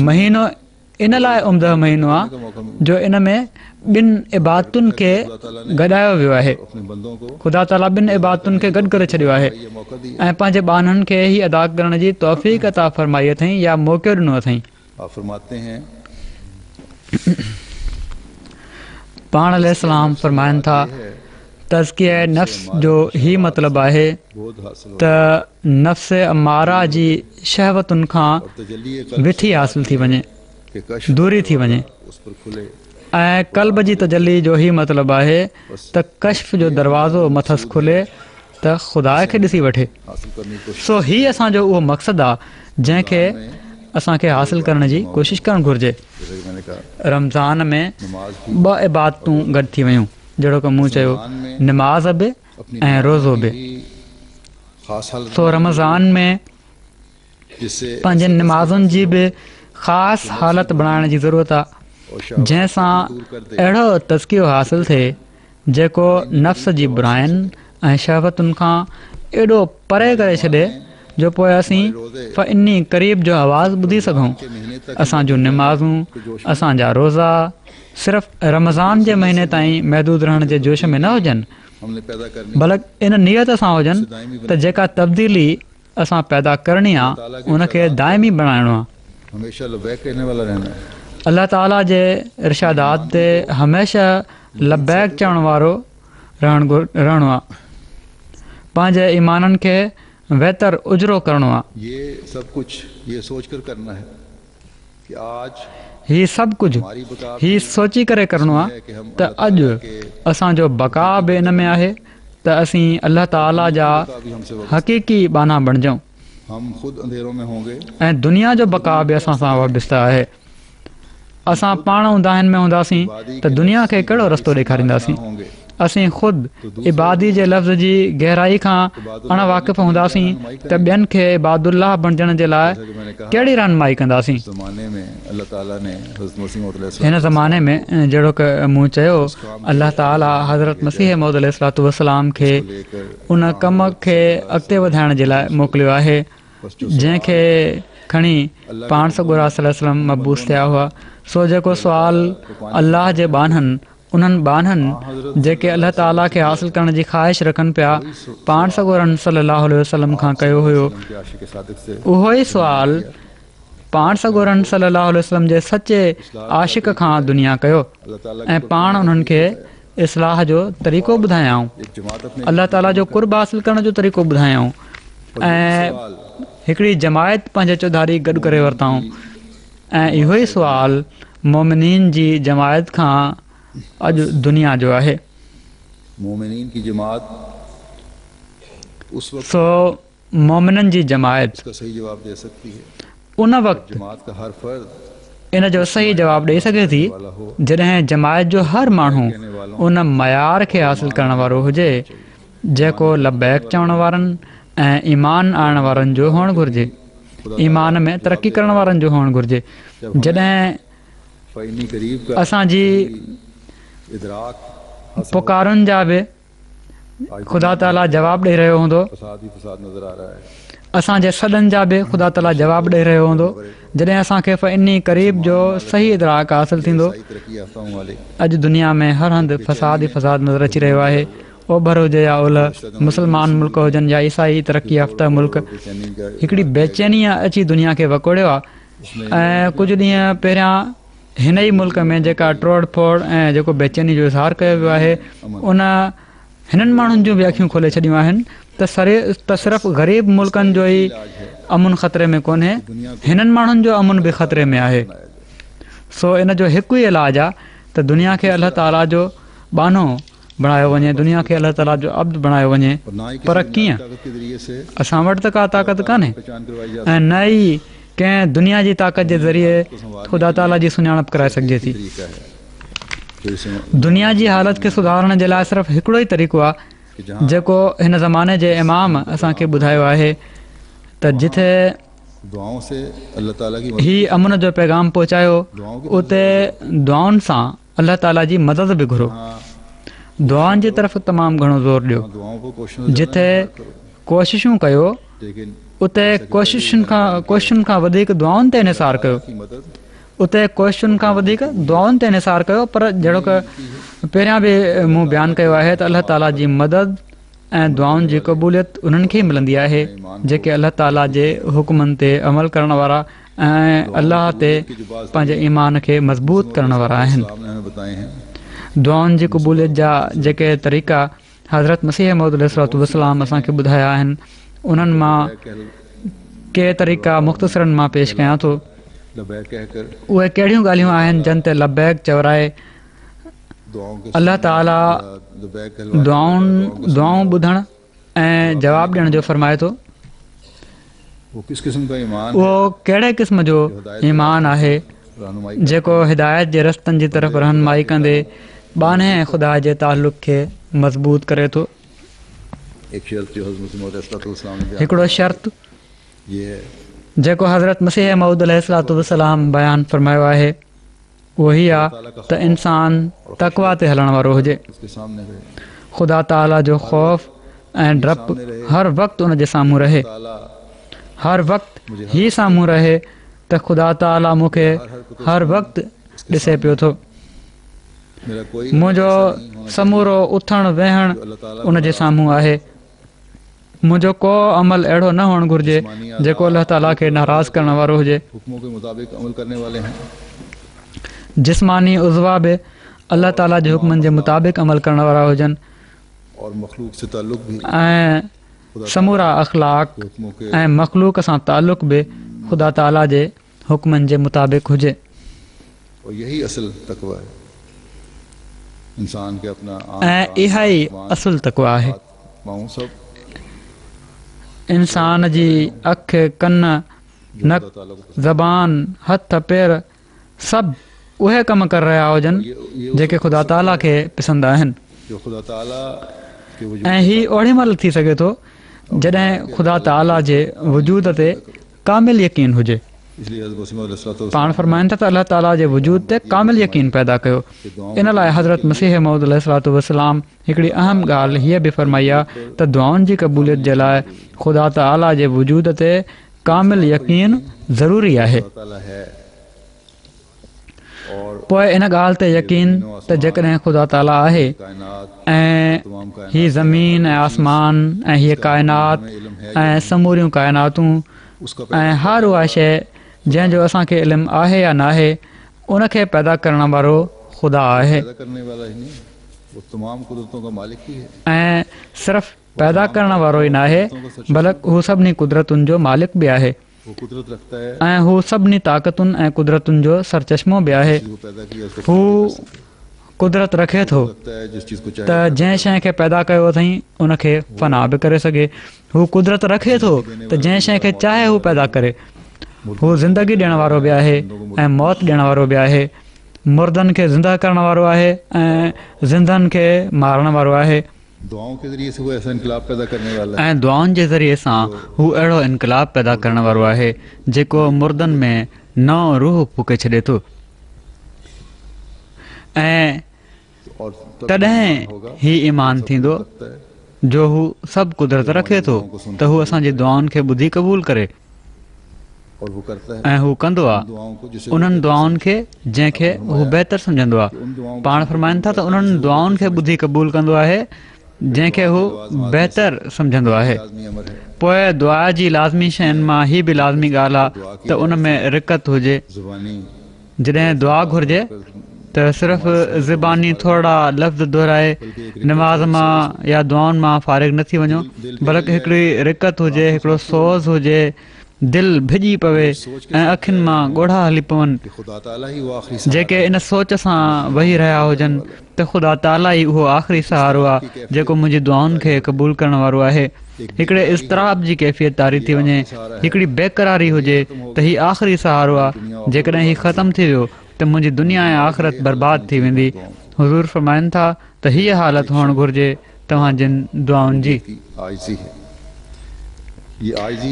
महीनो इन लाइ उम्दा महीनो आहे जो इन में ॿिनि इबादतुनि खे गॾायो वियो आहे। ख़ुदा ताला ॿिनि इबादतुनि खे गॾु करे छॾियो आहे ऐं पंहिंजे ॿाननि खे ही अदा करण जी तौफ़ीक़ अता फ़रमाई अथई या मौक़ो ॾिनो अथई। पाण अलैहिस्सलाम फ़रमाइनि था तज़किया नफ़्स जो ही मतिलबु आहे त नफ़्स अमारा जी शहवतुनि खां विठी हासिल थी वञे, दूरी थी वञे। ऐं क़ल्ब जी तजल्ली जो ही मतिलबु आहे त कश्फ जो दरवाज़ो मथसि खुले त ख़ुदा खे ॾिसी वठे। सो ही असांजो उहो मक़सदु आहे जंहिंखे असांखे हासिल करण जी कोशिशि करणु घुरिजे। रमज़ान में 2 इबादतूं गॾु थी वियूं, जहिड़ो की मूं चयो, नमाज़ बि ऐं रोज़ो बि। सो रमज़ान में पंहिंजे नमाज़ुनि जी बि ख़ासि हालत बणाइण जी ज़रूरत आहे जंहिंसां अहिड़ो तज़कियो हासिल थिए जेको नफ़्स जी बुराइनि ऐं शहवतुनि खां एॾो परे करे छॾे जो पोइ असीं फ़इन्नी क़रीब जो आवाज़ु ॿुधी सघूं। असांजूं नमाज़ूं, असांजा रोज़ा सिर्फ़ु रमज़ान जे महीने ताईं महदूद रहण जे जोश में न हुजनि, बल्कि इन नियत सां हुजनि त जेका तब्दीली असां पैदा करणी आहे उनखे दाइमी बणाइणो आहे। अल्लाह ताला जे इरशादात ते हमेशह लबैक चवण वारो रहणो आहे। पंहिंजे ईमाननि खे बहितर उजरो करणो आहे। हीउ सभु कुझु हीउ सोची करे करणो आहे त अॼु असांजो बका बि इन में आहे त असीं अल्लाह ताला जा हक़ीक़ी बाना बणिजूं ऐं दुनिया जो बका बि असां सां वाबस्ता आहे। असां पाण उंदाहिन में हूंदासीं त दुनिया खे कहिड़ो रस्तो ॾेखारींदासीं। असीं ख़ुदि इबादी जे लफ़्ज़ जी गहराई खां अणवाक़िफ़ हूंदासीं त ॿियनि खे इबादुल्लाह बणिजण जे लाइ कहिड़ी रहनुमाई कंदासीं। हिन ज़माने में जहिड़ो की मूं चयो, अल्लाह ताला हज़रत मसीह मौद अलैहिस्सलातु वस्सलाम खे उन कम खे अॻिते वधाइण जे लाइ मोकिलियो आहे जंहिंखे खणी पाण सॻोरा सल्लल्लाहु अलैहि वसल्लम मबूस थिया हुआ। सो जेको सुवालु अल्लाह जे बानहनि उन्हनि बानहनि जेके अल्लाह ताला खे हासिल करण जी ख़्वाहिश रखनि पिया पाण सॻोरनि सल्लल्लाहु अलैहि वसल्लम खां कयो हुयो, उहो ई सुवालु पाण सॻोरनि सल्लल्लाहु अलैहि वसल्लम जे सचे आशिक़ खां दुनिया कयो ऐं पाण उन्हनि खे इस्लाह जो तरीक़ो ॿुधायऊं, अल्लाह ताला जो कुर्ब हासिल करण जो तरीक़ो ॿुधायऊं ऐं हिकिड़ी जमायत पंहिंजे चौधारी गॾु करे वरितऊं। ऐं इहो ई सुवालु मोमिनीन जी जमायत खां अॼु दुनिया जो आहे। सो मोमिननि जी जमायत उन वक़्तु इन जो सही जवाबु ॾेई सघे थी जॾहिं जमायत जो हर माण्हू उन मयार खे हासिल करण वारो हुजे जेको लबैक चवण वारनि ऐं ईमान आणण वारनि जो हुअणु घुरिजे, ईमान में तरक़ी करण वारनि जो हुअणु घुरिजे। जॾहिं असांजी पुकारुनि जा बि ख़ुदा ताला जवाबु ॾेई रहियो हूंदो, असांजे सॾनि जा बि ख़ुदा ताला जवाबु ॾेई रहियो हूंदो, जॾहिं असांखे फ़इन्नी क़रीब जो सही इदराक हासिल थींदो। अॼु दुनिया में हर हंधि फ़साद ई फ़साद नज़र अची रहियो आहे। ओभर हुजे या ओलह, मुस्लमान मुल्क हुजनि या ईसाई तरक़ी याफ़्ता मुल्क, हिकिड़ी बेचैनी अची दुनिया खे वकोड़ियो आहे। ऐं कुझु ॾींहं पहिरियां हिन ई मुल्क में जेका टोड़ फोड़ ऐं जेको बेचैनी जो इज़हार कयो वियो आहे उन हिननि माण्हुनि जूं बि अखियूं खोले छॾियूं आहिनि त सिर्फ़ु ग़रीब मुल्कनि जो ई अमुन ख़तरे में कोन्हे, हिननि माण्हुनि जो अमुन बि ख़तरे में आहे। सो इन जो हिकु ई इलाजु आहे त दुनिया खे अलाह ताला जो बानो बणायो वञे, दुनिया खे अलाह ताला जो अब्द बणायो वञे। पर कीअं? असां वटि त का ताक़त कान्हे ऐं न ई कंहिं दुनिया जी ताक़त जे ज़रिए ख़ुदा ताला जी सुञाणप कराए सघिजे थी। दुनिया जी हालत खे सुधारण जे लाइ सिर्फ़ु हिकिड़ो ई तरीक़ो आहे जेको हिन ज़माने जे इमाम असांखे ॿुधायो आहे त जिथे ही अमुन जो पैगाम पहुचायो उते दुआउनि सां अलाह ताला जी मदद बि घुरो, दुआनि जी तरफ़ तमामु घणो ज़ोर ॾियो। जिथे कोशिशूं कयो उते कोशिशुनि खां वधीक दुआउनि ते निसार कयो, उते कोशिशुनि खां वधीक दुआउनि ते निसार कयो। पर जहिड़ो की पहिरियां बि मूं बयानु कयो आहे त अलाह ताला जी मदद ऐं दुआउनि जी क़बूलियत उन्हनि खे ई मिलंदी आहे जेके अलाह ताला जे हुकुमनि ते अमल करण वारा ऐं अलाह ते पंहिंजे ईमान खे मज़बूत करण वारा आहिनि। दुआउनि जी क़बूलियत जा जेके तरीक़ा हज़रत मसीह मौद अलैहिस्सलाम असांखे ॿुधाया आहिनि, उन्हनि मां के तरीक़ा मुख़्तसरनि मां पेश कयां थो। उहे कहिड़ियूं ॻाल्हियूं आहिनि जिन ते लबैक चवराए अलाह ताला दुआऊं ॿुधण ऐं जवाबु ॾियण जो फरमाए थो। उहो कहिड़े क़िस्म जो ईमान आहे जेको हिदायत जे रस्तनि जी तरफ़ रहनुमाई कंदे बाने ऐं ख़ुदा जे ताल्लुक़ खे मज़बूत करे थो। हिकिड़ो शर्त जेको हज़रत मसीह मऊद अलैहिस्सलाम बयानु फरमायो आहे उहो ही आहे त इंसान तक़वा ते हलण वारो हुजे, ख़ुदा ताला जो ख़ौफ़ ऐं डपु हर वक़्तु उन जे साम्हूं रहे, हर वक़्तु ही साम्हूं रहे त ख़ुदा ताला मूंखे हर वक़्तु ॾिसे पियो थो। मुंहिंजो समूरो उथणु वेहणु उन जे साम्हूं आहे। मुंहिंजो को अमल अहिड़ो न हुअणु घुरिजे जेको अलाह ताला खे नाराज़ करण वारो हुजे। जिस्मानी उज़वा बि अलाह ताला जे हुकमनि जे मुताबिक़ अमल करण वारा हुजनि ऐं समूरा अख़लाक ऐं मख़लूक सां ताल्लुक़ बि ख़ुदा ताला जे हुकमनि जे मुताबिक़ हुजे। ऐं इहा ई असुल तक़वा आहे। इंसान जी अखि, कन, नक, ज़बान, हथ, पेर सभु उहे कम करे रहिया हुजनि जेके ख़ुदा ताला खे पसंदि आहिनि। ऐं हीउ ओड़ी महिल थी सघे थो जॾहिं ख़ुदा ताला जे वजूद ते कामिल यकीन हुजे। पाण फरमाइनि था त अलाह ताला जे वजूद ते कामिल यकीन पैदा कयो। इन लाइ हज़रत मसीह मऊद अलैहिस्सलाम हिकिड़ी अहम ॻाल्हि हीअ बि फरमाई आहे त दुआउनि जी क़बूलियत जे लाइ ख़ुदा ताला जे वजूद ते कामिल यकीन ज़रूरी आहे। पोइ इन ॻाल्हि ते यकीन त जेकॾहिं ख़ुदा ताला आहे ऐं हीअ ज़मीन ऐं आसमान ऐं हीअ काइनात ऐं समूरियूं काइनातूं ऐं हर उहा शइ जंहिंजो असांखे इल्मु आहे या न आहे उनखे पैदा करण वारो ख़ुदा आहे ऐं सिर्फ़ु पैदा करण वारो ई न आहे बल्कि हू सभिनी कुदरतुनि जो मालिक बि आहे ऐं हू सभिनी ताक़तुनि ऐं कुदरतुनि जो सरचश्मो बि आहे। हू कुदरत रखे थो त जंहिं शइ खे पैदा कयो अथई उनखे फ़ना बि करे सघे। हू कुदरत रखे थो त जंहिं शइ खे चाहे हू पैदा करे। हू ज़िंदगी ॾियण वारो बि आहे ऐं मौत ॾियण वारो बि आहे। मुर्दनि खे ज़िंदा करण वारो आहे ऐं ज़िंदनि खे मारण वारो आहे। ऐं दुआउनि जे ज़रिए सां हू अहिड़ो इनकलाब पैदा करण वारो आहे जेको मुर्दनि में नओं रूह फूके छॾे थो। ऐं तॾहिं ही ईमान थींदो जो हू सभु कुदरत रखे थो त हू असांजी दुआउनि खे ॿुधी क़बूल करे ऐं हू कंदो आहे उन्हनि दुआउनि खे जंहिंखे हू बहितर सम्झंदो आहे। पाण फरमाइनि था त उन्हनि दुआउनि खे ॿुधी क़बूल कंदो आहे जंहिंखे हू बहितर सम्झंदो आहे। पोइ दुआ जी लाज़मी शयुनि मां हीअ बि लाज़मी ॻाल्हि आहे त उन में रिकत हुजे। जॾहिं दुआ घुरिजे त सिर्फ़ु ज़बानी थोरा लफ़्ज़ दोहिराए नमाज़ मां या दुआउनि मां फ़ारिग़ न थी वञो, बल्कि हिकिड़ी रिकत हुजे, हिकिड़ो सोज़ हुजे, दिलि भिॼी पवे ऐं अखियुनि मां ॻोढ़ा हली पवनि, जेके इन सोच सां वेही रहिया हुजनि त ख़ुदा ताला ई उहो आख़िरी सहारो आहे जेको मुंहिंजी दुआउनि खे क़बूलु करण वारो आहे। हिकिड़े इज़्तिराब जी कैफ़ियत तारी थी वञे, हिकिड़ी बेक़रारी हुजे त हीउ आख़िरी सहारो आहे, जेकॾहिं हीउ ख़तमु थी वियो त मुंहिंजी दुनिया ऐं आख़िरत बर्बाद थी वेंदी। हुज़ूर फ़रमाइनि था त हीअ हालत हुअणु घुरिजे तव्हांजिन दुआउनि जी।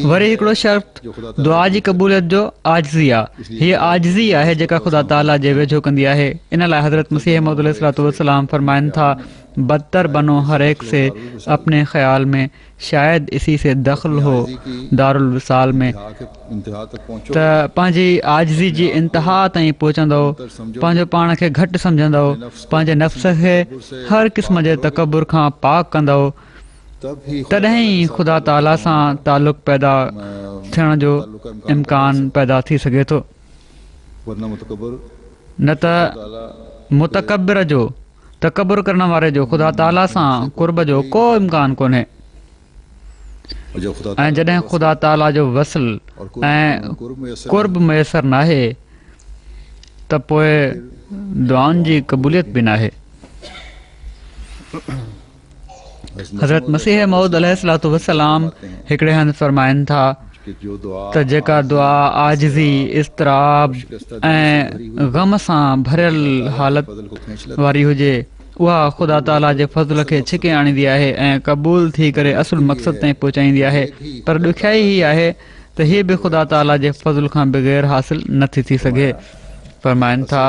वरी हिकिड़ो शर्त दुआ जी क़बूलियत जो आजिज़ी आहे। हीअ आजिज़ी आहे जेका ख़ुदा ताला जे वेझो कंदी आहे। इन लाइ हज़रत मसीह मौद अलैहिस्सलातु वस्सलाम फ़रमाइनि था, बदतर बनो हर एक से अपने ख़्याल में, शायद इसी से दख़ल हो दारुल विसाल में। त पंहिंजी आजिज़ी जी इंतिहा ताईं पहुचंदो, पंहिंजो पाण खे घटि सम्झंदो, पंहिंजे नफ़्स खे हर क़िस्म जे तकबुर खां पाक कंदो, तॾहिं ख़ुदा ताला सां तालुक़ पैदा थियण जो इम्कान पैदा थी सघे थो। न त मुतकबिर जो, तकबुर करण वारे जो ख़ुदा ताला सां कुर्ब जो को इम्कान कोन्हे। ऐं जॾहिं ख़ुदा ताला जो वसल ऐं कुर्ब मुयसरु नाहे त पोइ दुआउनि जी क़बूलियत बि नाहे। हज़रत मसीह मौद अलैहिस्सलातु वस्सलाम हिकिड़े हंधि फ़रमाइनि था त जेका दुआ आजिज़ी, इज़्तिराब ऐं ग़म सां भरियल हालत वारी हुजे, उहा ख़ुदा ताला जे फज़ल खे छिके आणींदी आहे ऐं क़बूल थी करे असुलु मक़सद ताईं पहुचाईंदी आहे। पर ॾुखियाई ही आहे त हीअ बि ख़ुदा ताला जे फज़ल खां बग़ैर हासिल नथी थी सघे। फ़रमाइनि था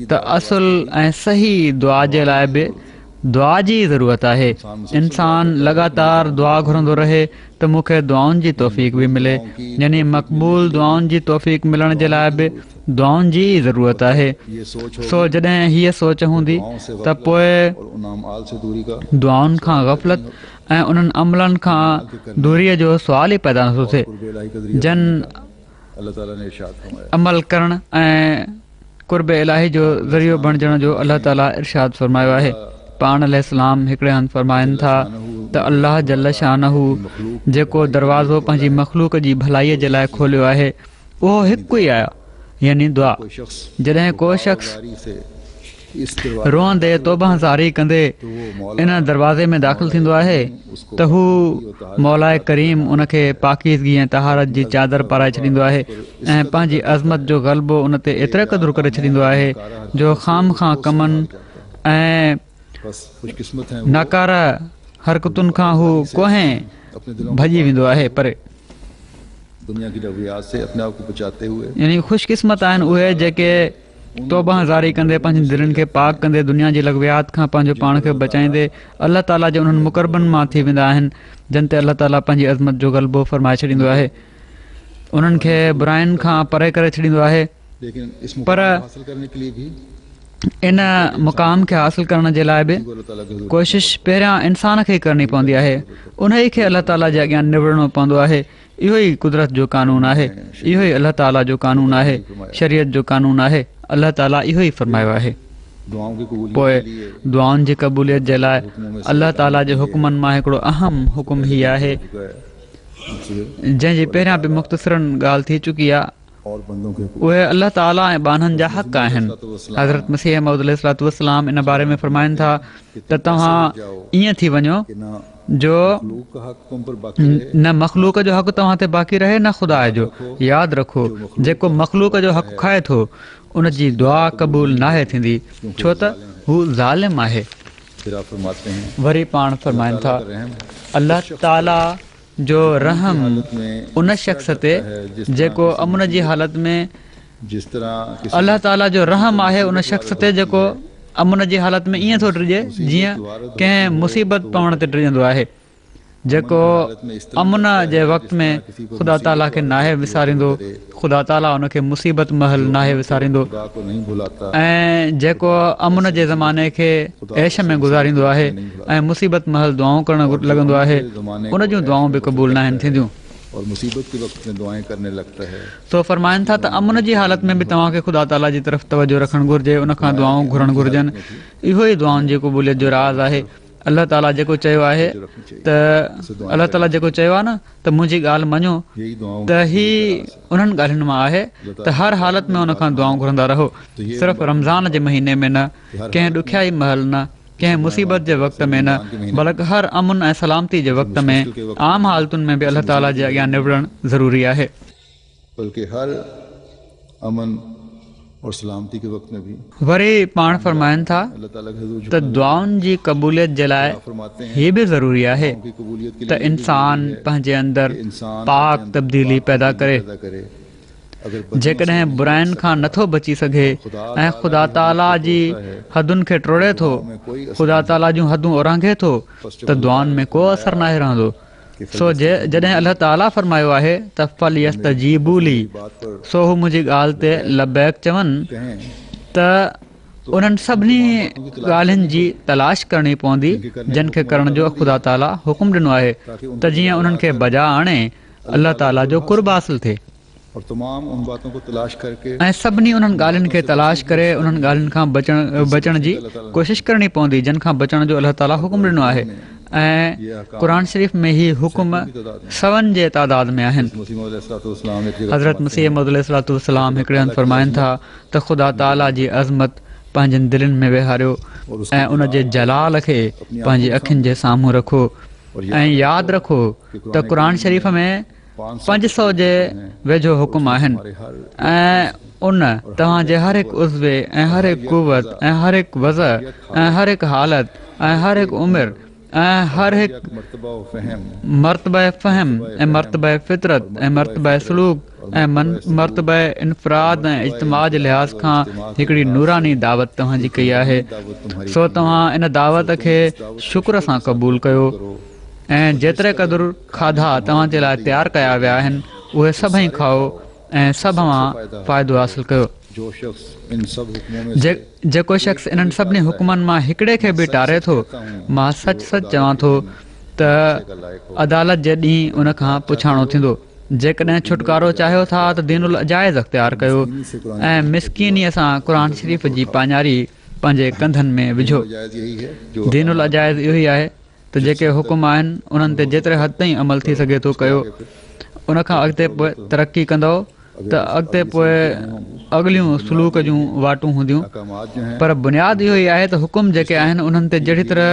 त असुलु ऐं सही दुआ जे लाइ बि दुआ जी ज़रूरत आहे। इंसान लगातार दुआ घुरंदो रहे त मूंखे दुआउनि जी तौफ़ीक़ बि मिले, यानी मक़बूल दुआउनि जी तौफ़ीक़ मिलण जे लाइ बि दुआउनि जी ज़रूरत आहे। सो जॾहिं हीअ सोच हूंदी त पोइ दुआउनि खां ग़फ़लत ऐं उन्हनि अमलनि खां दूरीअ जो सुवाल ई पैदा नथो थिए जन अमल करण ऐं कुर्ब इलाही जो ज़रियो बणिजण जो अलाह ताला इरशाद फ़रमायो आहे। पाण अलैहिस्सलाम हिकिड़े हंधि फ़रमाइनि था त अल्लाह जल्ल शानहू जेको दरवाज़ो पंहिंजी मख़लूक़ जी भलाईअ जे लाइ खोलियो आहे, उहो हिकु ई आहे, यानी दुआ। जॾहिं को शख़्स रोअंदे तौबाहज़ारी कंदे इन दरवाज़े में दाख़िल थींदो आहे त हू मौला करीम उनखे पाकीज़गी ऐं तहारत जी चादर पाराए छॾींदो आहे ऐं पंहिंजी अज़मत जो ग़लबो उन ते एतिरे क़दुरु करे छॾींदो आहे जो ख़ाम खां कमनि ऐं नाकारा हरकतुनि खां हू कोहें भॼी वेंदो आहे। पर यानी ख़ुशकिस्मत आहिनि उहे जेके तौबाहज़ारी कंदे पंहिंजी दिलनि खे पाक कंदे दुनिया जी लग़वियात खां पंहिंजो पाण खे बचाईंदे अलाह ताला जे उन्हनि मुक़रबनि मां थी वेंदा आहिनि जिन ते अलाह ताला पंहिंजी अज़मत जो ग़लबो फ़रमाए छॾींदो आहे, उन्हनि खे बुराइनि खां परे करे छॾींदो आहे। पर इन मुक़ाम खे हासिल करण जे लाइ बि कोशिशि पहिरियां इंसान खे ई करणी पवंदी आहे, उन ई खे अलाह ताला जे अॻियां निबड़णो पवंदो आहे। इहो ई कुदरत जो क़ानून आहे, इहो ई अलाह ताला जो क़ानून आहे, शरीयत जो क़ानून आहे। अलाह ताला इहो ई फ़रमायो आहे। पोइ दुआउनि जी क़बूलियत जे लाइ अलाह ताला जे हुकुमनि मां हिकिड़ो अहम हुकुम ही आहे जंहिंजी पहिरियां बि मुख़्तसरन ॻाल्हि थी चुकी आहे। उहे अलाह ताला ऐं बाननि जा हक़ आहिनि। हज़रत मसीह मौद अलैहिस्सलातु वस्सलाम इन बारे में फ़रमाइनि था त तव्हां ईअं थी वञो जो न मख़लूक़ जो हक़ तव्हां ते बाक़ी रहे न ख़ुदा जो। यादि रखो, जेको मख़लूक़ जो हक़ खाए थो उन जी दुआ क़बूल नाहे थींदी, छो त हू ज़ालिम आहे। वरी पाण फ़रमाइनि था अलाह ताला जो रहम उन शख़्स ते जेको अमन जी हालत में, अलाह ताला जो रहम आहे उन शख़्स ते जेको अमन जी हालत में ईअं थो डिॼे जीअं कंहिं मुसीबत पवण ते डिॼंदो आहे, जेको अमन जे वक़्त में ख़ुदा ताला खे नाहे विसारींदो, ख़ुदा ताला उनखे मुसीबत महल नाहे विसारींदो, ऐं जेको अमन जे ज़माने खे ऐश में गुज़ारींदो आहे ऐं मुसीबत महल दुआऊं करणु लॻंदो आहे, उन जूं दुआऊं बि क़बूल न आहिनि थींदियूं। और मुसीबत के वक्त में दुआएं करने लगता है। सो फरमाइनि था त अमन जी हालत में बि तव्हांखे ख़ुदा ताला जी तरफ़ तवजो रखणु घुरिजे, उन खां दुआऊं घुरणु घुरिजनि। इहो ई दुआउनि जी क़बूलियत जो राज़ आहे। अलाह ताला जेको चयो आहे त अलाह ताला जेको चयो आहे न त मुंहिंजी ॻाल्हि मञो, त ही उन्हनि ॻाल्हियुनि मां आहे त हर हालत में उन खां दुआऊं घुरंदा रहो। सिर्फ़ु रमज़ान जे महीने में न, कंहिं ॾुखियाई महल न, कंहिं मुसीबत जे वक़्त में न, बल्कि हर अमुन ऐं सलामती जे वक़्त में, आम हालतुनि में बि अलाह ताला जे अॻियां निबड़णु ज़रूरी आहे। बल्कि हर अमन और सलामती के वक़्त में भी वरी पाण फरमाइनि था त दुआउनि जी क़बूलियत जे लाइ हीअ बि ज़रूरी आहे त इंसान पंहिंजे अंदरि पाक तब्दीली पैदा करे। जेकॾहिं बुराइनि खां नथो बची सघे ऐं ख़ुदा ताला जी हदुनि खे टोड़े थो, ख़ुदा ताला जूं हदूं उरांघे थो, त दुआउनि में को असरु नाहे रहंदो। सो जॾहिं अलाह ताला फरमायो आहे त फल यस्तजीबू ली, सो हू मुंहिंजी ॻाल्हि ते लबैक चवनि, त उन्हनि सभिनी ॻाल्हियुनि जी तलाश करणी पवंदी जिन खे करण जो ख़ुदा ताला हुकुम ॾिनो आहे, त जीअं उन्हनि खे बजा आणे अलाह ताला जो कुर्ब हासिल थिए। और तमाम उन बातों को तलाश करके ऐं सभिनी उन्हनि ॻाल्हियुनि खे तलाश करे उन्हनि ॻाल्हियुनि खां बचण जी कोशिशि करणी पवंदी जिन खां बचण जो अलाह ताला हुकुम ॾिनो आहे। ऐं क़ुर शरीफ़ में ही हुकुम सवनि जे तादाद में आहिनि। हज़रत मसीह मौद अलैहिस्सलाम हिकिड़े हंधि फरमाइनि था त ख़ुदा ताला जी अज़मत पंहिंजनि दिलनि में विहारियो ऐं उन जे जलाल खे पंहिंजी अखियुनि जे साम्हूं रखो। ऐं यादि रखो त क़ुर शरीफ़ में 500 जे वेझो हुकुम आहिनि ऐं उन तव्हांजे हर हिकु उज़वे ऐं हर हिकु कुवत ऐं हर हिकु वज़अ ऐं हर हिकु हालत ऐं हर हिकु उमिरि ऐं हर हिकु मर्तबा फ़हम ऐं मर्तबा फितरत ऐं मर्तबा सलूक ऐं मर्तबा इनफ़राद ऐं इज्तिमा जे लिहाज़ खां हिकिड़ी नूरानी दावत तव्हांजी कई आहे। सो तव्हां इन दावत खे शुक्र सां क़बूल कयो ऐं जेतिरे क़दुरु खाधा तव्हांजे लाइ तयारु कया विया आहिनि उहे सभई खाओ ऐं सभ मां फ़ाइदो हासिलु कयो। जेको शख़्स इन्हनि सभिनी हुकुमनि मां हिकिड़े खे बि टारे थो, मां सच सच चवां थो त अदालत जे ॾींहुं उन खां पुछाणो थींदो। जेकॾहिं छुटकारो चाहियो था त दीनुल अजाइज़ अख़्तियार कयो ऐं मिसकीनीअ सां क़ुर शरीफ़ जी पाञारी पंहिंजे कंधनि में विझो। दीनुल अजाइज़ इहो ई आहे त जेके हुकुम आहिनि उन्हनि ते जेतिरे हद ताईं अमल थी सघे थो कयो। उन खां अॻिते पोइ तरक़ी कंदव त अॻिते पोइ अॻिलियूं सलूक जूं वाटूं हूंदियूं, पर बुनियादु इहो ई आहे त हुकुम जेके आहिनि उन्हनि ते जहिड़ी तरह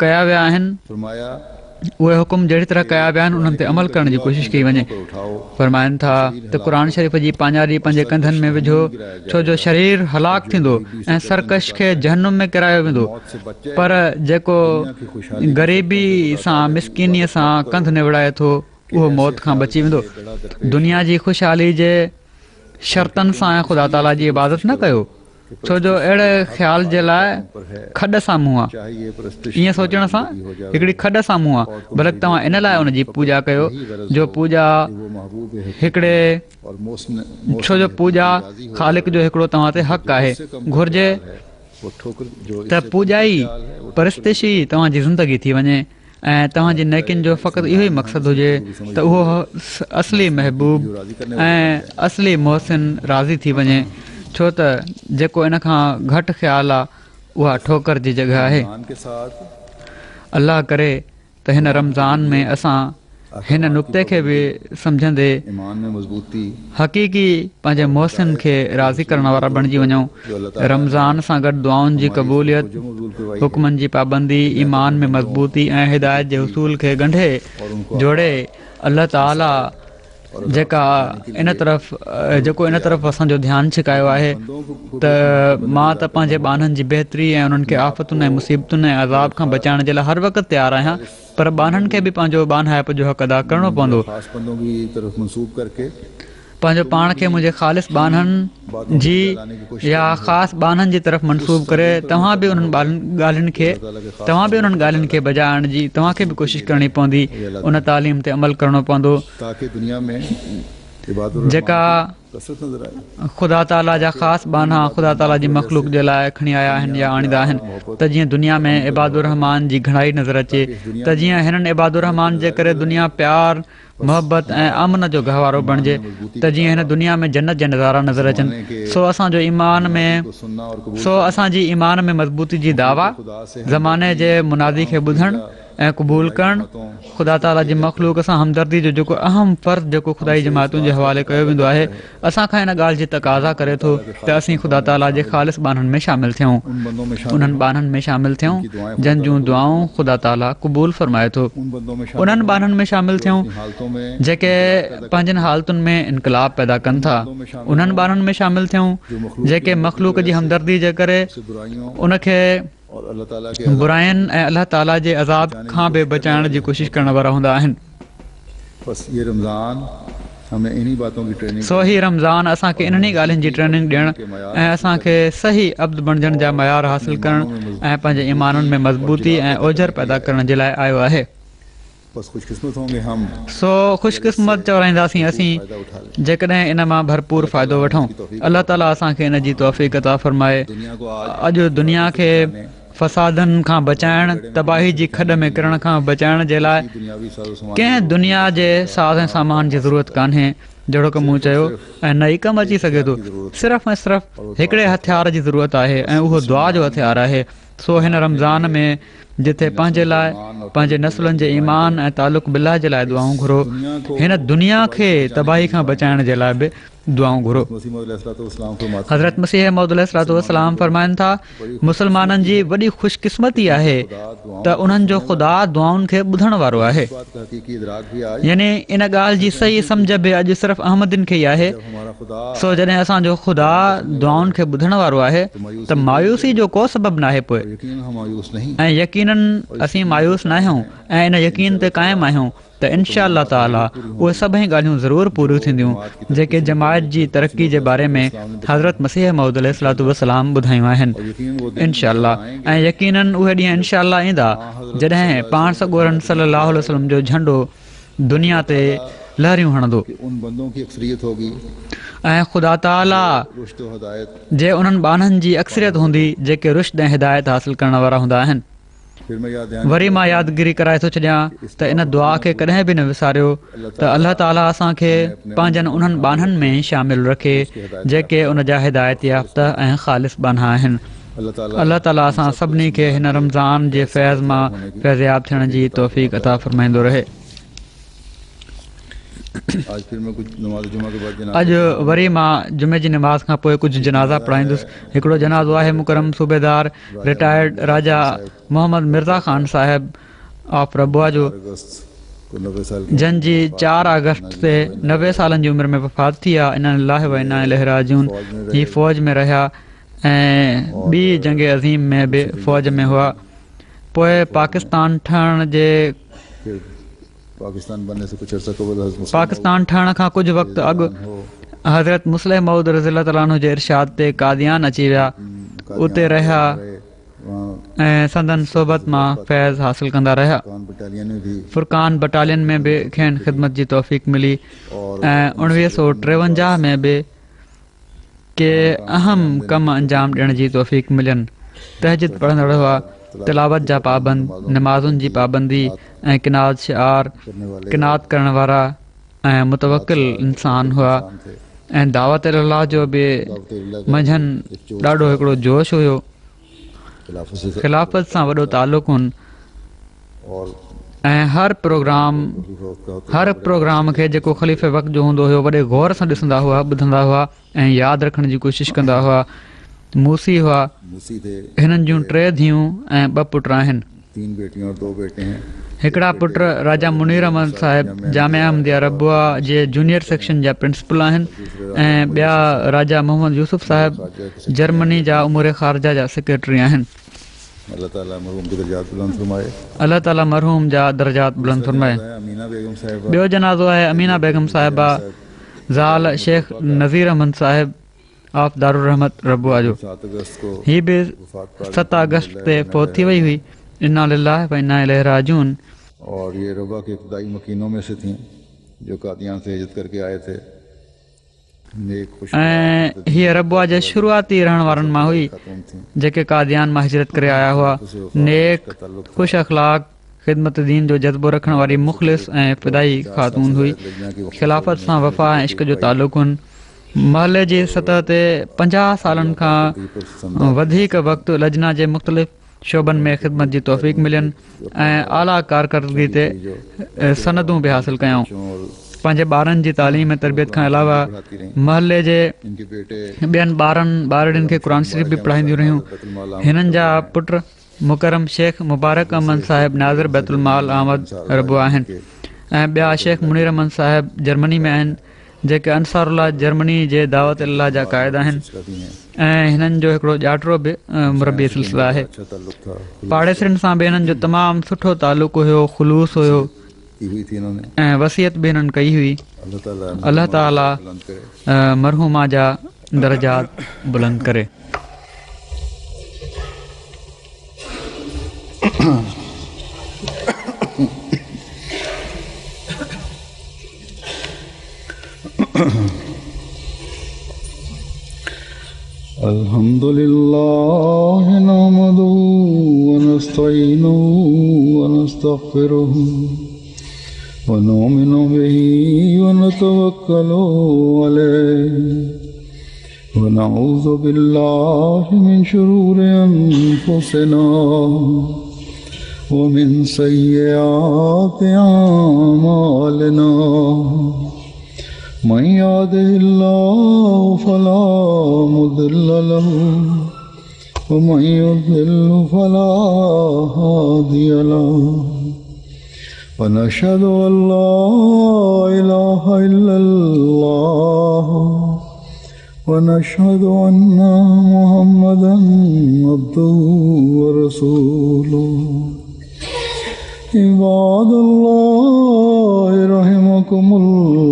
कया विया आहिनि, उहे हुकुम जहिड़ी तरह कया विया आहिनि उन्हनि ते अमल करण जी कोशिशि कई वञे। फरमाइनि था त क़ुर शरीफ़ जी पाञारी पंहिंजे कंधनि में विझो, छो जो शरीर हलाक थींदो ऐं सरकश खे जहन्नुम में किरायो वेंदो, पर जेको ग़रीबी सां मिसकीनीअ सां कंधु निवड़ाए थो उहो मौत खां बची वेंदो। दुनिया जी ख़ुशहाली जे शर्तनि सां ऐं ख़ुदा ताला जी इबादत न कयो, छो जो अहिड़े ख़्याल जे लाइ खॾ साम्हूं आहे। ईअं सोचण सां हिकिड़ी खॾ साम्हूं आहे, बल्कि तव्हां इन लाइ उनजी पूॼा कयो जो पूॼा हिकिड़े, छो जो पूॼा ख़ालिक जो हिकिड़ो तव्हां ते हक़ आहे। घुर्जे त पूॼा ई परस्तिशी तव्हांजी ज़िंदगी थी वञे ऐं तव्हांजी नेकिन जो फ़क़ति इहो ई मक़सदु हुजे त उहो असली महबूब ऐं असली मोहसिन राज़ी थी वञे, छो त जेको इन खां घटि ख़्यालु आहे उहा ठोकर जी जॻह आहे। अलाह करे त हिन रमज़ान में असां हिन नुक़्ते खे बि सम्झंदे हक़ीक़ी पंहिंजे मोहसिन खे राज़ी करण वारा बणिजी वञूं। रमज़ान सां गॾु दुआउनि जी क़बूलियत, हुकमनि जी पाबंदी, ईमान में मज़बूती ऐं हिदायत जे उसूल खे ॻंढे जोड़े अलाह ताला जेको इन तरफ़ असांजो ध्यानु छिकायो आहे त मां त पंहिंजे ॿाननि जी बहितरी ऐं उन्हनि खे आफ़तुनि ऐं मुसीबतुनि ऐं अज़ाब खां बचाइण जे लाइ हर वक़्तु तयारु आहियां, पर ॿाननि खे बि पंहिंजो ॿानहाइप जो हक़ अदा करणो पवंदो। पंहिंजो पाण खे मुंहिंजे ख़ालिस ॿाननि जी या ख़ासि ॿाननि जी तरफ़ मनसूब करे तव्हां बि उन्हनि ॻाल्हियुनि खे बजाइण जी तव्हांखे बि कोशिशि करणी पवंदी, उन तालीम ते अमल करणो पवंदो जेका कसरत नज़र आई। ख़ुदा ताला जा ख़ासि बाना ख़ुदा ताला जी मख़लूक जे लाइ खणी आया आहिनि या आणींदा आहिनि त जीअं दुनिया में इबादुर रहमान जी घणाई नज़र अचे त जीअं हिननि इबादुर रहमान जे करे दुनिया प्यार मोहबत ऐं अमन जो गहवारो बणिजे त जीअं हिन दुनिया में जन्नत जा नज़ारा नज़र अचनि। सो असांजी ईमान में मज़बूती जी दावा ज़माने जे मुनादी खे ॿुधणु ऐं क़बूल करणु ख़ुदा ताला जी मख़लूक सां हमदर्दी जो जेको अहम फ़र्ज़ु जेको ख़ुदाई जमातुनि जे हवाले कयो वेंदो आहे असांखां हिन ॻाल्हि जी तक़ाज़ा करे थो त असीं ख़ुदा ताला जे ख़ालिस बाननि में शामिलु थियूं, उन्हनि बाननि में शामिलु थियूं जंहिं जूं दुआऊं ख़ुदा ताला क़बूल फ़रमाए थो, उन्हनि बाननि में शामिलु थियूं जेके पंहिंजनि हालतुनि में इनकलाब पैदा कनि था, उन्हनि बाननि में शामिलु थियूं जेके मख़लूक जी हमदर्दी जे करे उनखे बुराइनि ऐं अलाह ताला जे अज़ाब खां बि बचाइण जी कोशिशि करण वारा हूंदा आहिनि। सो ही रमज़ान असांखे इन्हनि ॻाल्हियुनि जी ट्रेनिंग ॾियणु ऐं असांखे सही अब्द बणजण जा मयार हासिलु करणु ऐं पंहिंजे ईमाननि में मज़बूती ऐं ओझर पैदा करण जे लाइ आयो आहे। सो ख़ुशकिस्मत चवराईंदासीं असीं जेकॾहिं इन मां भरपूर फ़ाइदो वठूं। अलाह ताला असांखे इन जी तौफ़ीक़ अता फ़रमाए। अॼु दुनिया खे फ़सादनि खां बचाइण, तबाही जी खॾ में किरण खां बचाइण जे लाइ कंहिं दुनिया जे साज़ ऐं सामान जी ज़रूरत कान्हे जहिड़ो की मूं चयो ऐं न ई कमु अची सघे थो। सिर्फ़ु ऐं सिर्फ़ु हिकिड़े हथियार जी ज़रूरत आहे ऐं उहो दुआ जो हथियार आहे। सो हिन रमज़ान में जिथे पंहिंजे लाइ पंहिंजे नसुलनि जे ईमान ऐं तालुक़ बिल्लाह जे लाइ दुआऊं घुरो, हिन दुनिया खे तबाही खां बचाइण जे लाइ बि दुआऊं घुरो। हज़रत मसीह मौद अलैहिस्सलाम फरमाइनि था मुसलमाननि जी वॾी ख़ुशकिस्मती आहे त उन्हनि जो ख़ुदा दुआउनि खे ॿुधण वारो आहे। यानी इन ॻाल्हि जी सही सम्झ बि अॼु सिर्फ़ु अहमदिन खे ई आहे। सो जॾहिं असांजो ख़ुदा दुआउनि खे ॿुधण वारो आहे त मायूसी जो को सबबु नाहे पोइ, ऐं यकीनन असीं मायूस न आहियूं ऐं इन यकीन ते क़ाइमु आहियूं त इनशा अल्लाह ताला उहे सभई ॻाल्हियूं ज़रूरु पूरियूं थींदियूं जेके जमायत जी तरक़ी जे बारे में हज़रत मसीह मौद अलैहिस्सलाम ॿुधायूं आहिनि इनशा अल्लाह। ऐं यकीनन उहे ॾींहं इनशा अल्लाह ईंदा जॾहिं पाण सॻोरन सल्लल्लाहु अलैहि वसल्लम जो झंडो दुनिया ते लहरियूं हणंदो ऐं ख़ुदा ताला जे उन्हनि बाननि जी अक्सरियत हूंदी जेके रुश्द ऐं हिदायत हासिलु करण वारा हूंदा आहिनि। वरी मां यादगिरी कराए थो छॾियां त इन दुआ खे कॾहिं बि न विसारियो त अलाह ताला असांखे पंहिंजनि उन्हनि बाननि में शामिलु रखे जेके उन जा हिदायत याफ़्ता ऐं ख़ालिस बाना आहिनि। अलाह ताला असां सभिनी खे हिन रमज़ान जे फैज़ मां फैज़याब थियण जी तौफ़ीक़ अता फ़रमाईंदो रहे। अॼु वरी मां जुमे जी नमाज़ खां पोइ कुझु जनाज़ा पढ़ाईंदुसि। हिकिड़ो जनाज़ो आहे मुकरम सूबेदार रिटायर्ड राजा मोहम्मद मिर्ज़ा ख़ान साहिब ऑफ रबुआ जो, जंहिंजी 4 अगस्त ते 90 सालनि जी उमिरि में वफ़ात थी आहे। इन्ना लिल्लाहि व इन्ना इलैहि राजिऊन। ही फ़ौज में रहिया ऐं ॿी जंग अज़ीम में बि फ़ौज में हुआ। पोइ पाकिस्तान ठहण खां कुझु वक़्तु अॻु हज़रत मुस्लिह मऊद रज़ियल्लाहु ताला अन्हु जे इरशाद ते कादियान अची विया, उते रहिया ऐं संदन सोबत मां फैज़ हासिलु कंदा रहिया। फुरकान बटालियन में बि खेनि ख़िदमत जी तौफ़ीक़ मिली ऐं 1953 में बि के अहम कम अंजाम ॾियण जी तौफ़ीक़ मिलियनि। तहजिद पढ़ंदड़ हुआ, तिलावत जा पाबंद, नमाज़ुनि जी पाबंदी ऐं किनात शिआर, किनात करण वारा ऐं मुतवक्किल इंसान हुआ ऐं दावत अल्लाह जो बि मंझंदि ॾाढो हिकिड़ो जोश हुयो। ख़िलाफ़त सां वॾो तालुक़ु हुन ऐं हर प्रोग्राम खे जेको ख़लीफ़े वक़्त जो हूंदो हुयो वॾे गौर सां ॾिसंदा हुआ, ॿुधंदा हुआ ऐं यादि रखण जी कोशिशि कंदा हुआ। मूसी हुआ, हिननि जूं 3 धीअरूं ऐं 2 पुट आहिनि। हिकिड़ा पुट राजा मुनीर अहमद साहिब जामिया अहमदिया रबुआ जे जूनियर सेक्शन जा प्रिंसिपल आहिनि ऐं ॿिया राजा मोहम्मद यूसुफ साहिब जर्मनी जा उमूर ख़ारजा जा सेक्रेटरी आहिनि। अल्लाह ताला मरहूम जा दर्जात बुलंद फरमाए। ॿियो जनाज़ो आहे अमीना बेगम साहिबा ज़ाल शेख नज़ीर अहमद साहिब ऑफ दारुल रहमत रबुआ जो। ही बि 7 अगस्त ते फ़ौत थी वई हुई। इन्ना लिल्लाहि व इन्ना इलैहि राजिऊन। और ये रबा के इब्तिदाई मकीनों में से थीं जो कादियान से हिजरत करके आए थे। ऐं हीअ रबुआ जे शुरूआती रहण वारनि मां हुई जेके कादियान मां हिजरत करे आया हुआ। नेक, ख़ुश अख़लाक, ख़िदमत दीन जो जज़्बो रखण वारी मुख़लिस ऐं फिदाई ख़ातून हुई। ख़िलाफ़त सां वफ़ा ऐं इश्क जो तालुक़ुनि महले जी सतह ते 50 सालनि खां वधीक वक़्तु लजना जे मुख़्तलिफ़ शोबनि में ख़िदमत जी तौफ़ीक़ मिलियनि ऐं आला कारकर्दगी ते सनदूं बि हासिलु कयऊं। पंहिंजे ॿारनि जी तालीम ऐं तरबियत खां अलावा महले जे ॿियनि ॿारनि खे क़ुर शरीफ़ बि पढ़ाईंदियूं रहियूं। हिननि जा पुट मुकरम शेख मुबारक अहमद साहिब नाज़िर बैतुल माल अहमद रबो आहिनि ऐं ॿिया शेख मुनीर अहमद साहिब जर्मनी में आहिनि जेके अंसारुल्लाह जर्मनी जे दावत अल्लाह जा क़ाइद आहिनि ऐं हिननि जो हिकिड़ो ॼाटिरो बि मुरबी सिलसिला आहे। पाड़ेसरनि सां बि हिननि जो तमामु सुठो तालुक़ु हुयो, ख़ुलूस हुयो ऐं वसियत बि हिननि कई हुई। अल्लाह ताला मरहूमा जा दर्जात बुलंद करे। अल्हम्दुलिल्लाह नहमदुहु व नस्तईनुहु व नस्तगफिरुहु व नुमिनु बिही व नतवक्कलु अलैहि व नऊज़ु बिल्लाहि मिन शुरूरि अनफुसिना व मिन सय्यिआति अअमालिना। मन यहदिहिल्लाहु फला मुदिल्ल लहु व मन युद्लिल्हु फला हादिय लहु व नशहदु अन ला इलाहा इल्लल्लाह व नशहदु अन्ना मुहम्मदन अब्दुहु व रसूलुहु। इबादल्लाह रहमकुमुल्लाह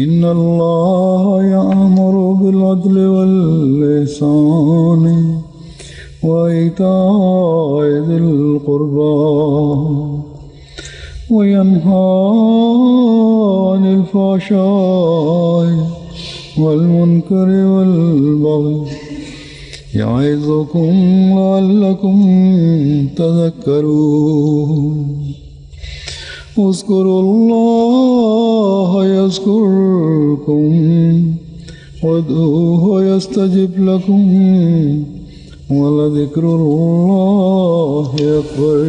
इन्नल्लाह यअमुरु बिल अदलि वल इहसानि व इताइ ज़िल क़ुर्बा व यन्हा अनिल फ़हशाइ वल मुनकरि वल बग़य यअज़ुकुम लअल्लकुम तज़क्करून। उज़्कुरुल्लाह यज़्कुरकुम वदऊहु यस्तजिब लकुम व लज़िक्रुल्लाहि अकबर।